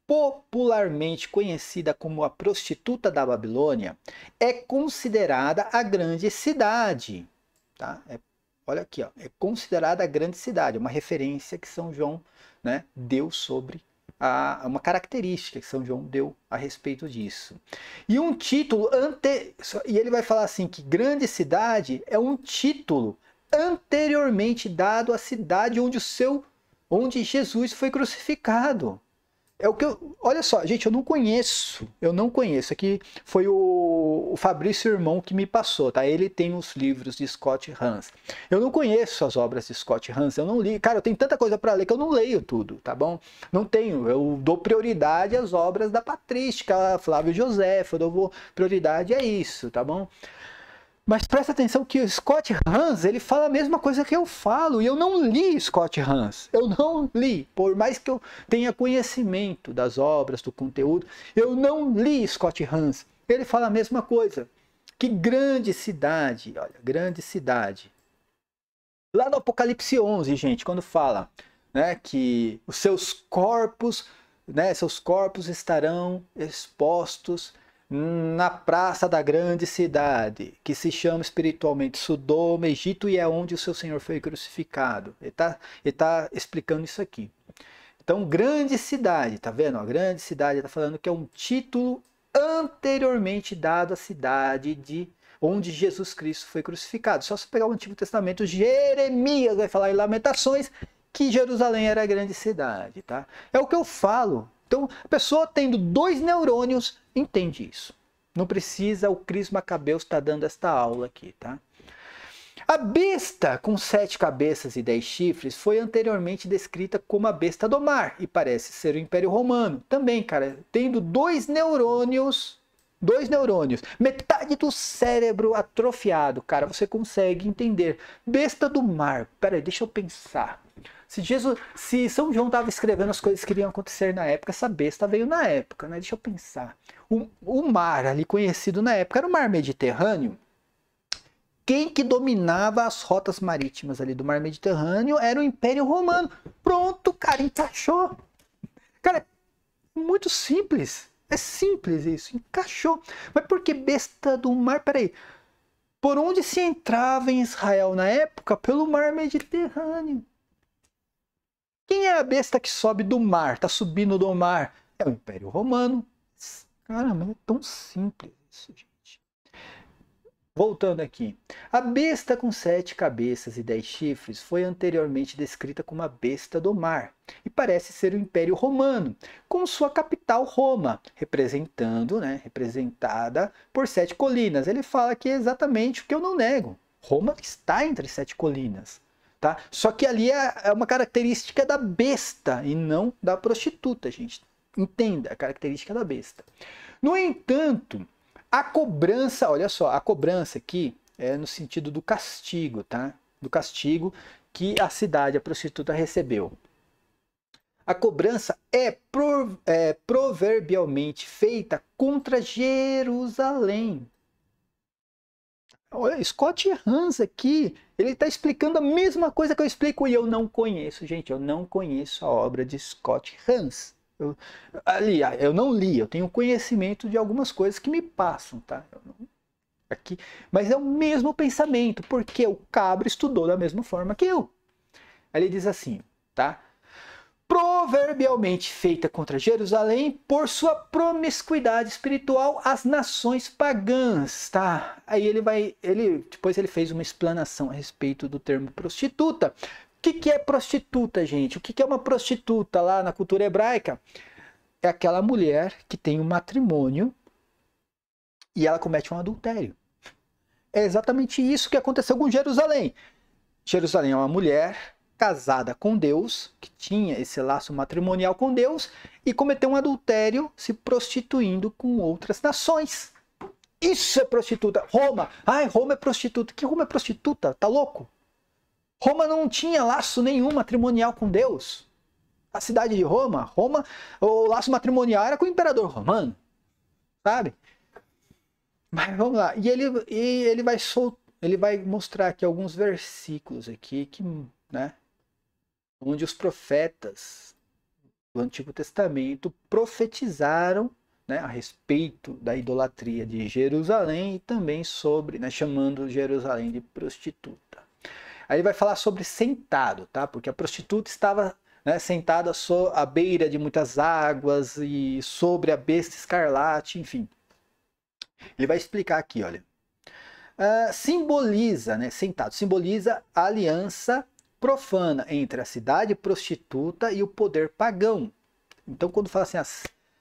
popularmente conhecida como a prostituta da Babilônia é considerada a grande cidade, tá? Olha aqui, ó, é considerada a grande cidade, uma referência que São João, né, deu sobre uma característica que São João deu a respeito disso. E um título e ele vai falar assim que grande cidade é um título anteriormente dado à cidade onde Jesus foi crucificado. É o que olha só, gente, eu não conheço. Aqui foi o Fabrício Irmão que me passou, tá? Ele tem os livros de Scott Hans. Eu não conheço as obras de Scott Hans, eu não li. Cara, eu tenho tanta coisa para ler que eu não leio tudo, tá bom? Não tenho. Eu dou prioridade às obras da patrística, Flávio José, eu dou prioridade a isso, tá bom? Mas presta atenção que o Scott Hans, ele fala a mesma coisa que eu falo, e eu não li Scott Hans, eu não li, por mais que eu tenha conhecimento das obras, do conteúdo, eu não li Scott Hans, ele fala a mesma coisa, que grande cidade, olha, grande cidade. Lá no Apocalipse 11, gente, quando fala, né, que os seus corpos estarão expostos na praça da grande cidade, que se chama espiritualmente Sodoma, Egito, e é onde o seu Senhor foi crucificado. Ele tá explicando isso aqui. Então, grande cidade, tá vendo? A grande cidade está falando que é um título anteriormente dado à cidade onde Jesus Cristo foi crucificado. Só se pegar o Antigo Testamento, Jeremias vai falar em Lamentações que Jerusalém era a grande cidade, tá? É o que eu falo. Então, a pessoa tendo 2 neurônios entende isso. Não precisa o Cris Macabeus estar dando esta aula aqui, tá? A besta com 7 cabeças e 10 chifres foi anteriormente descrita como a besta do mar e parece ser o Império Romano. Também, cara, tendo 2 neurônios, metade do cérebro atrofiado, cara, você consegue entender. Besta do mar. Peraí, deixa eu pensar. Se São João estava escrevendo as coisas que iriam acontecer na época, essa besta veio na época, né? Deixa eu pensar. O mar ali conhecido na época era o mar Mediterrâneo. Quem que dominava as rotas marítimas ali do mar Mediterrâneo era o Império Romano. Pronto, cara, encaixou. Cara, é muito simples. É simples isso, encaixou. Mas por que besta do mar? Peraí. Por onde se entrava em Israel na época? Pelo mar Mediterrâneo. Quem é a besta que sobe do mar, tá subindo do mar? É o Império Romano. Caramba, é tão simples isso, gente. Voltando aqui. A besta com 7 cabeças e 10 chifres foi anteriormente descrita como a besta do mar e parece ser o Império Romano, com sua capital Roma, representada por 7 colinas. Ele fala que é exatamente o que eu não nego. Roma está entre 7 colinas. Tá? Só que ali é uma característica da besta e não da prostituta, gente. Entenda a característica da besta. No entanto, a cobrança, olha só, a cobrança aqui é no sentido do castigo, tá? Do castigo que a cidade, a prostituta, recebeu. A cobrança é proverbialmente feita contra Jerusalém. Olha, Scott Hans aqui, ele está explicando a mesma coisa que eu explico e eu não conheço, gente, eu não conheço a obra de Scott Hans. Eu não li, eu tenho conhecimento de algumas coisas que me passam, tá? Aqui, mas é o mesmo pensamento, porque o cabra estudou da mesma forma que eu. Aí ele diz assim, tá? proverbialmente feita contra Jerusalém por sua promiscuidade espiritual às nações pagãs, tá? Aí depois ele fez uma explanação a respeito do termo prostituta. O que é prostituta, gente? O que é uma prostituta lá na cultura hebraica? É aquela mulher que tem um matrimônio e ela comete um adultério. É exatamente isso que aconteceu com Jerusalém. Jerusalém é uma mulher casada com Deus, que tinha esse laço matrimonial com Deus, e cometeu um adultério se prostituindo com outras nações. Isso é prostituta. Roma. Ai, Roma é prostituta. Que Roma é prostituta? Tá louco? Roma não tinha laço nenhum matrimonial com Deus. A cidade de Roma, o laço matrimonial era com o imperador romano. Sabe? Mas vamos lá. E ele vai mostrar aqui alguns versículos aqui que, né, onde os profetas do Antigo Testamento profetizaram, né, a respeito da idolatria de Jerusalém e também sobre, né, chamando Jerusalém de prostituta. Aí ele vai falar sobre sentado, tá? Porque a prostituta estava, né, sentada à beira de muitas águas e sobre a besta escarlate, enfim. Ele vai explicar aqui, olha. Simboliza, né, sentado, simboliza a aliança profana entre a cidade prostituta e o poder pagão. Então, quando fala assim,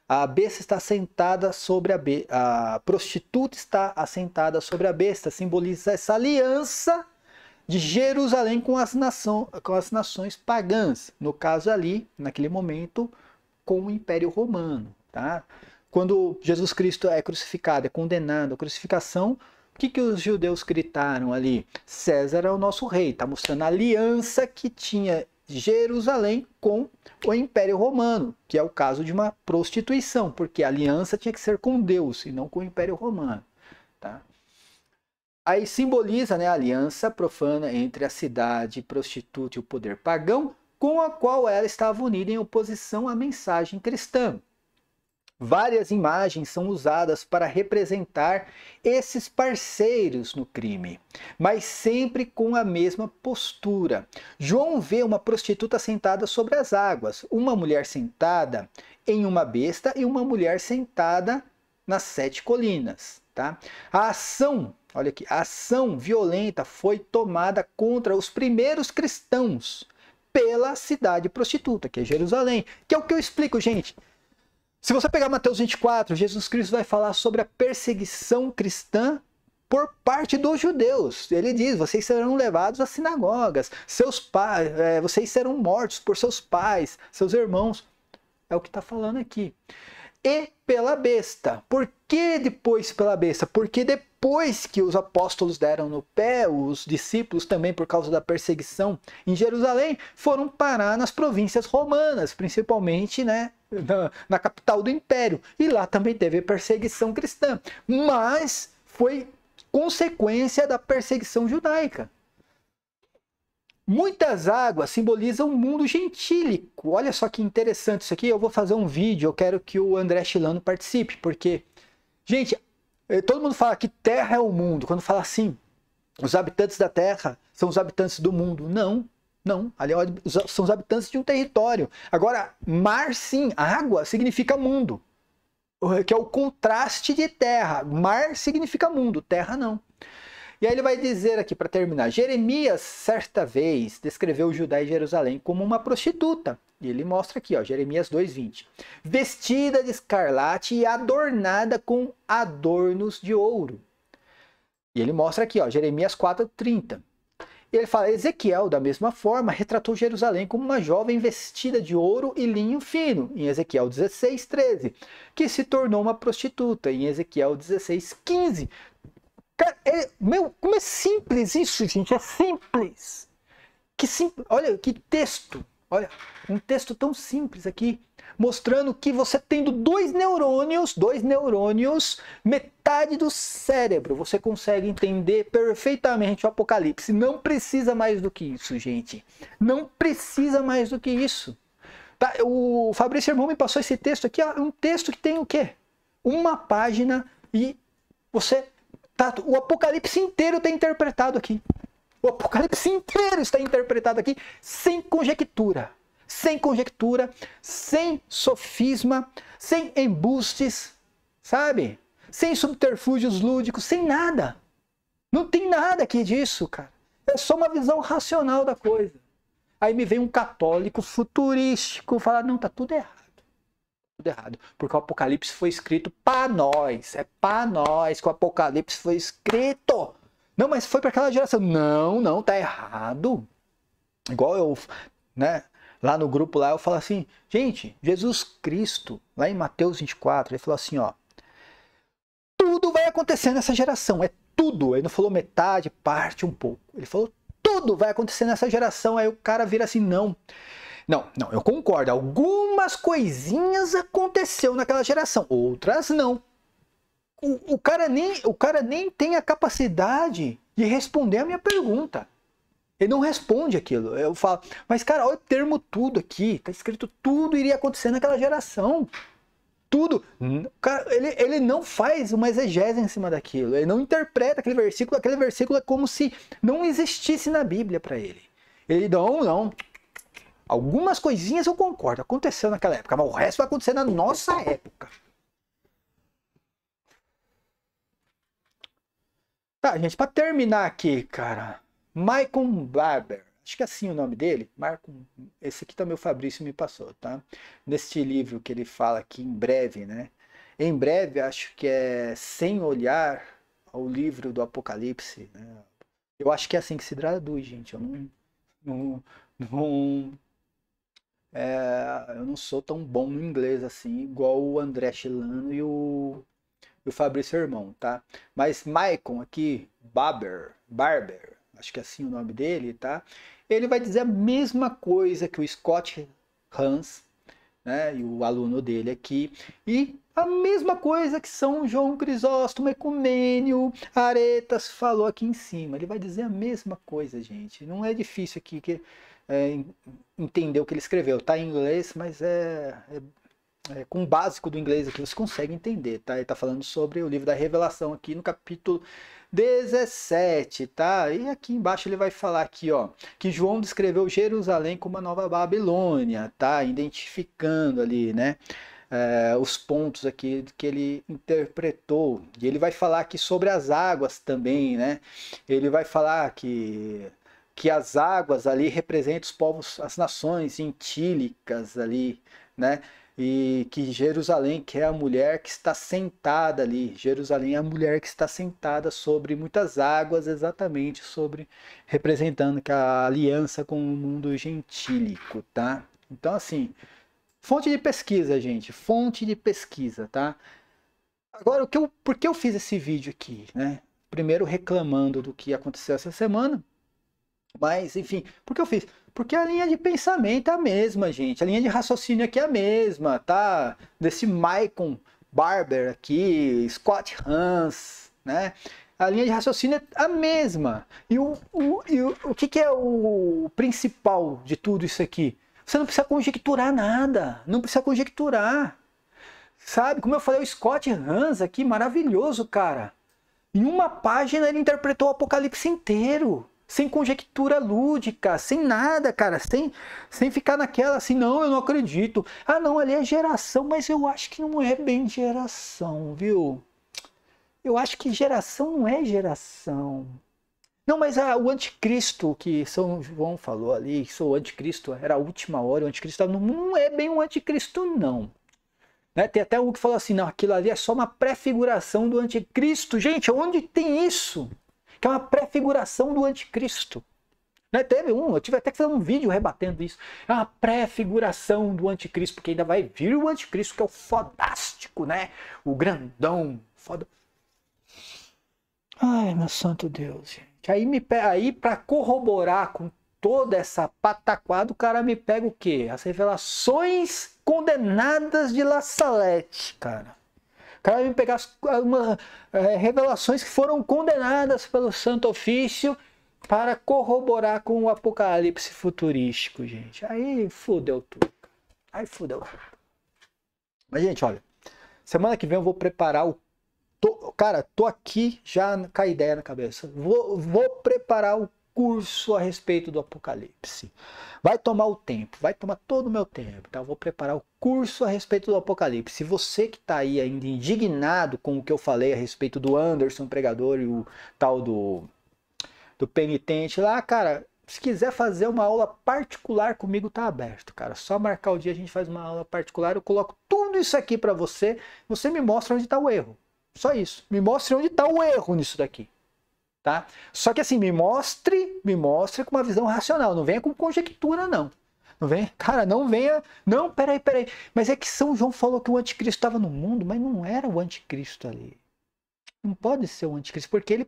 a besta está sentada sobre a prostituta está assentada sobre a besta, simboliza essa aliança de Jerusalém com as nações pagãs. No caso ali, naquele momento, com o Império Romano, tá? Quando Jesus Cristo é crucificado, é condenado à crucificação, o que os judeus gritaram ali? César é o nosso rei. Está mostrando a aliança que tinha Jerusalém com o Império Romano, que é o caso de uma prostituição, porque a aliança tinha que ser com Deus e não com o Império Romano. Tá? Aí simboliza, né, a aliança profana entre a cidade prostituta e o poder pagão, com a qual ela estava unida em oposição à mensagem cristã. Várias imagens são usadas para representar esses parceiros no crime, mas sempre com a mesma postura. João vê uma prostituta sentada sobre as águas, uma mulher sentada em uma besta e uma mulher sentada nas 7 colinas. Tá? A ação, olha aqui, a ação violenta foi tomada contra os primeiros cristãos pela cidade prostituta, que é Jerusalém, que é o que eu explico, gente. Se você pegar Mateus 24, Jesus Cristo vai falar sobre a perseguição cristã por parte dos judeus. Ele diz, vocês serão levados às sinagogas, vocês serão mortos por seus pais, seus irmãos. É o que está falando aqui. E pela besta. Por que depois pela besta? Porque depois que os apóstolos deram no pé, os discípulos também por causa da perseguição em Jerusalém, foram parar nas províncias romanas, principalmente, né, na capital do império. E lá também teve perseguição cristã. Mas foi consequência da perseguição judaica. Muitas águas simbolizam o mundo gentílico. Olha só que interessante isso aqui. Eu vou fazer um vídeo, eu quero que o André Chilano participe, porque, gente, todo mundo fala que terra é o mundo. Quando fala assim, os habitantes da terra são os habitantes do mundo. Não, não. Ali são os habitantes de um território. Agora, mar sim, água significa mundo, que é o contraste de terra. Mar significa mundo, terra não. E aí ele vai dizer aqui, para terminar, Jeremias, certa vez, descreveu Judá e Jerusalém como uma prostituta. E ele mostra aqui, ó, Jeremias 2:20. Vestida de escarlate e adornada com adornos de ouro. E ele mostra aqui, ó, Jeremias 4:30. E ele fala, Ezequiel, da mesma forma, retratou Jerusalém como uma jovem vestida de ouro e linho fino, em Ezequiel 16:13, que se tornou uma prostituta, em Ezequiel 16:15. Cara, como é simples isso, gente, é simples. Olha que texto, olha, um texto tão simples aqui, mostrando que você tendo dois neurônios, metade do cérebro, você consegue entender perfeitamente o Apocalipse. Não precisa mais do que isso, gente. Não precisa mais do que isso. Tá? O Fabrício Irmão me passou esse texto aqui, ó, um texto que tem o quê? Uma página e você... Tá, o Apocalipse inteiro está interpretado aqui. O Apocalipse inteiro está interpretado aqui sem conjectura, sem conjectura, sem sofisma, sem embustes, sabe? Sem subterfúgios lúdicos, sem nada. Não tem nada aqui disso, cara. É só uma visão racional da coisa. Aí me vem um católico futurístico falar, não, tá tudo errado. Tudo errado. Porque o Apocalipse foi escrito para nós. É para nós que o Apocalipse foi escrito. Não, mas foi para aquela geração. Não, não, tá errado. Igual eu, né, lá no grupo lá, eu falo assim, gente, Jesus Cristo, lá em Mateus 24, ele falou assim, ó, tudo vai acontecer nessa geração, é tudo. Ele não falou metade, parte, um pouco. Ele falou tudo vai acontecer nessa geração. Aí o cara vira assim, não, eu concordo. Algumas coisinhas aconteceu naquela geração, outras não. O cara nem tem a capacidade de responder a minha pergunta. Ele não responde aquilo. Eu falo, mas cara, olha o termo tudo aqui. Tá escrito tudo iria acontecer naquela geração. Tudo. Cara, ele não faz uma exegese em cima daquilo. Ele não interpreta aquele versículo. Aquele versículo é como se não existisse na Bíblia para ele. Ele não. Algumas coisinhas eu concordo. Aconteceu naquela época. Mas o resto vai acontecer na nossa época. Tá, gente. Para terminar aqui, cara. Michael Barber. Acho que é assim o nome dele, esse aqui também o Fabrício me passou, tá? Neste livro que ele fala aqui em breve, né? Em breve, acho que é Sem Olhar ao Livro do Apocalipse, né? Eu acho que é assim que se traduz, gente. Eu eu não sou tão bom no inglês assim, igual o André Chilano e o Fabrício Irmão, tá? Mas Michael aqui, Barber, acho que é assim o nome dele, tá? Ele vai dizer a mesma coisa que o Scott Hans, né, e o aluno dele aqui, e a mesma coisa que São João Crisóstomo Ecumênio Aretas falou aqui em cima. Ele vai dizer a mesma coisa, gente. Não é difícil aqui entender o que ele escreveu. Tá em inglês, mas com o básico do inglês aqui você consegue entender, tá? Ele tá falando sobre o livro da Revelação aqui no capítulo 17, tá? E aqui embaixo ele vai falar aqui, ó, que João descreveu Jerusalém como a nova Babilônia, tá? Identificando ali, né? Os pontos aqui que ele interpretou. E ele vai falar aqui sobre as águas também, né? Ele vai falar que as águas ali representam os povos, as nações gentílicas ali, né? E que Jerusalém, que é a mulher que está sentada ali, Jerusalém é a mulher que está sentada sobre muitas águas, exatamente representando que a aliança com o mundo gentílico, tá? Então, assim, fonte de pesquisa, gente, fonte de pesquisa, tá? Agora, por que eu fiz esse vídeo aqui, né? Primeiro reclamando do que aconteceu essa semana, mas, enfim, por que eu fiz? Porque a linha de pensamento é a mesma, gente. A linha de raciocínio aqui é a mesma, tá? Desse Michael Barber aqui, Scott Hans, né? A linha de raciocínio é a mesma. E o que é o principal de tudo isso aqui? Você não precisa conjecturar nada. Não precisa conjecturar. Sabe? Como eu falei, o Scott Hans aqui, maravilhoso, cara. Em uma página ele interpretou o Apocalipse inteiro. Sem conjectura lúdica, sem nada, cara, sem ficar naquela assim, não, eu não acredito. Ah, não, ali é geração, mas eu acho que não é bem geração, viu? Eu acho que geração não é geração. Não, mas o anticristo que São João falou ali, que o anticristo era a última hora, o anticristo não é bem um anticristo, não. Né? Tem até um que falou assim, não, aquilo ali é só uma prefiguração do anticristo. Gente, onde tem isso? Que é uma prefiguração do anticristo. Né? Eu tive até que fazer um vídeo rebatendo isso. É uma prefiguração do anticristo, porque ainda vai vir o anticristo, que é o fodástico, né? O grandão, foda. Ai, meu santo Deus, gente. Aí para corroborar com toda essa pataquada, o cara me pega o quê? As revelações condenadas de La Salette, cara. O cara vai me pegar revelações que foram condenadas pelo Santo Ofício para corroborar com o Apocalipse futurístico, gente. Aí fudeu tudo. Aí fudeu tudo. Mas, gente, olha. Semana que vem eu vou preparar cara, tô aqui já com a ideia na cabeça. Vou preparar o curso a respeito do Apocalipse. Vai tomar o tempo, vai tomar todo o meu tempo, tá? Eu vou preparar o curso a respeito do Apocalipse. Se você que está aí ainda indignado com o que eu falei a respeito do Anderson pregador e o tal do penitente lá, cara, se quiser fazer uma aula particular comigo, tá aberto, cara. Só marcar o dia, a gente faz uma aula particular, eu coloco tudo isso aqui para você, você me mostra onde está o erro. Só isso. Me mostre onde está o erro nisso daqui. Tá? Só que assim, me mostre com uma visão racional. Não venha com conjectura, não. Não venha, cara, não venha. Não, peraí. Mas é que São João falou que o anticristo estava no mundo, mas não era o anticristo ali. Não pode ser o anticristo, porque ele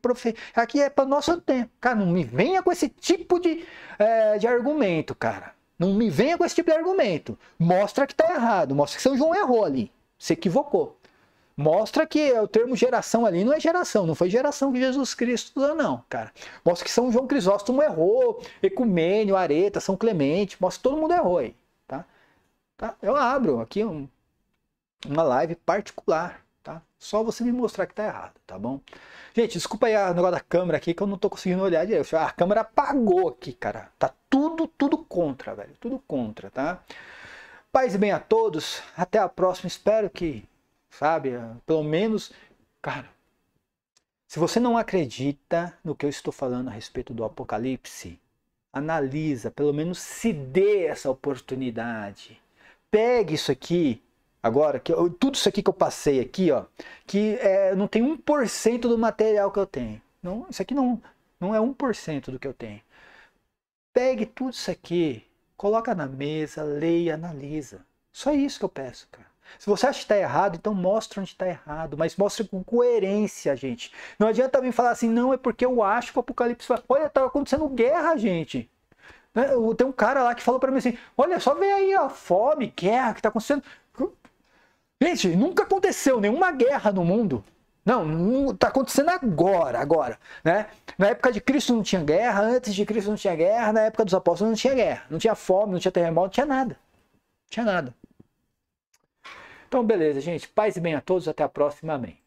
aqui é para o nosso tempo. Cara, não me venha com esse tipo de argumento, cara. Não me venha com esse tipo de argumento. Mostra que está errado. Mostra que São João errou ali. Se equivocou. Mostra que o termo geração ali não é geração, não foi geração que Jesus Cristo usou, não, cara. Mostra que São João Crisóstomo errou, Ecumênio, Areta, São Clemente, mostra que todo mundo errou aí, tá? Eu abro aqui uma live particular, tá? Só você me mostrar que tá errado, tá bom? Gente, desculpa aí o negócio da câmera aqui que eu não tô conseguindo olhar direito. A câmera apagou aqui, cara. Tá tudo contra, velho. Tudo contra, tá? Paz e bem a todos. Até a próxima. Espero que, sabe, pelo menos, cara, se você não acredita no que eu estou falando a respeito do Apocalipse, analisa, pelo menos se dê essa oportunidade. Pegue isso aqui, agora, tudo isso aqui que eu passei aqui, ó, que não tem 1% do material que eu tenho. Não, isso aqui não é 1% do que eu tenho. Pegue tudo isso aqui, coloca na mesa, leia, analisa. Só isso que eu peço, cara. Se você acha que está errado, então mostra onde está errado, mas mostre com coerência, gente. Não adianta vir falar assim, não, é porque eu acho que o Apocalipse vai... Olha, tá acontecendo guerra, gente. Tem um cara lá que falou para mim assim, olha, só vem aí a fome, guerra que está acontecendo. Gente, nunca aconteceu nenhuma guerra no mundo. Não, está acontecendo agora, né? Na época de Cristo não tinha guerra, antes de Cristo não tinha guerra, na época dos apóstolos não tinha guerra. Não tinha fome, não tinha terremoto, não tinha nada. Não tinha nada. Então, beleza, gente. Paz e bem a todos. Até a próxima. Amém.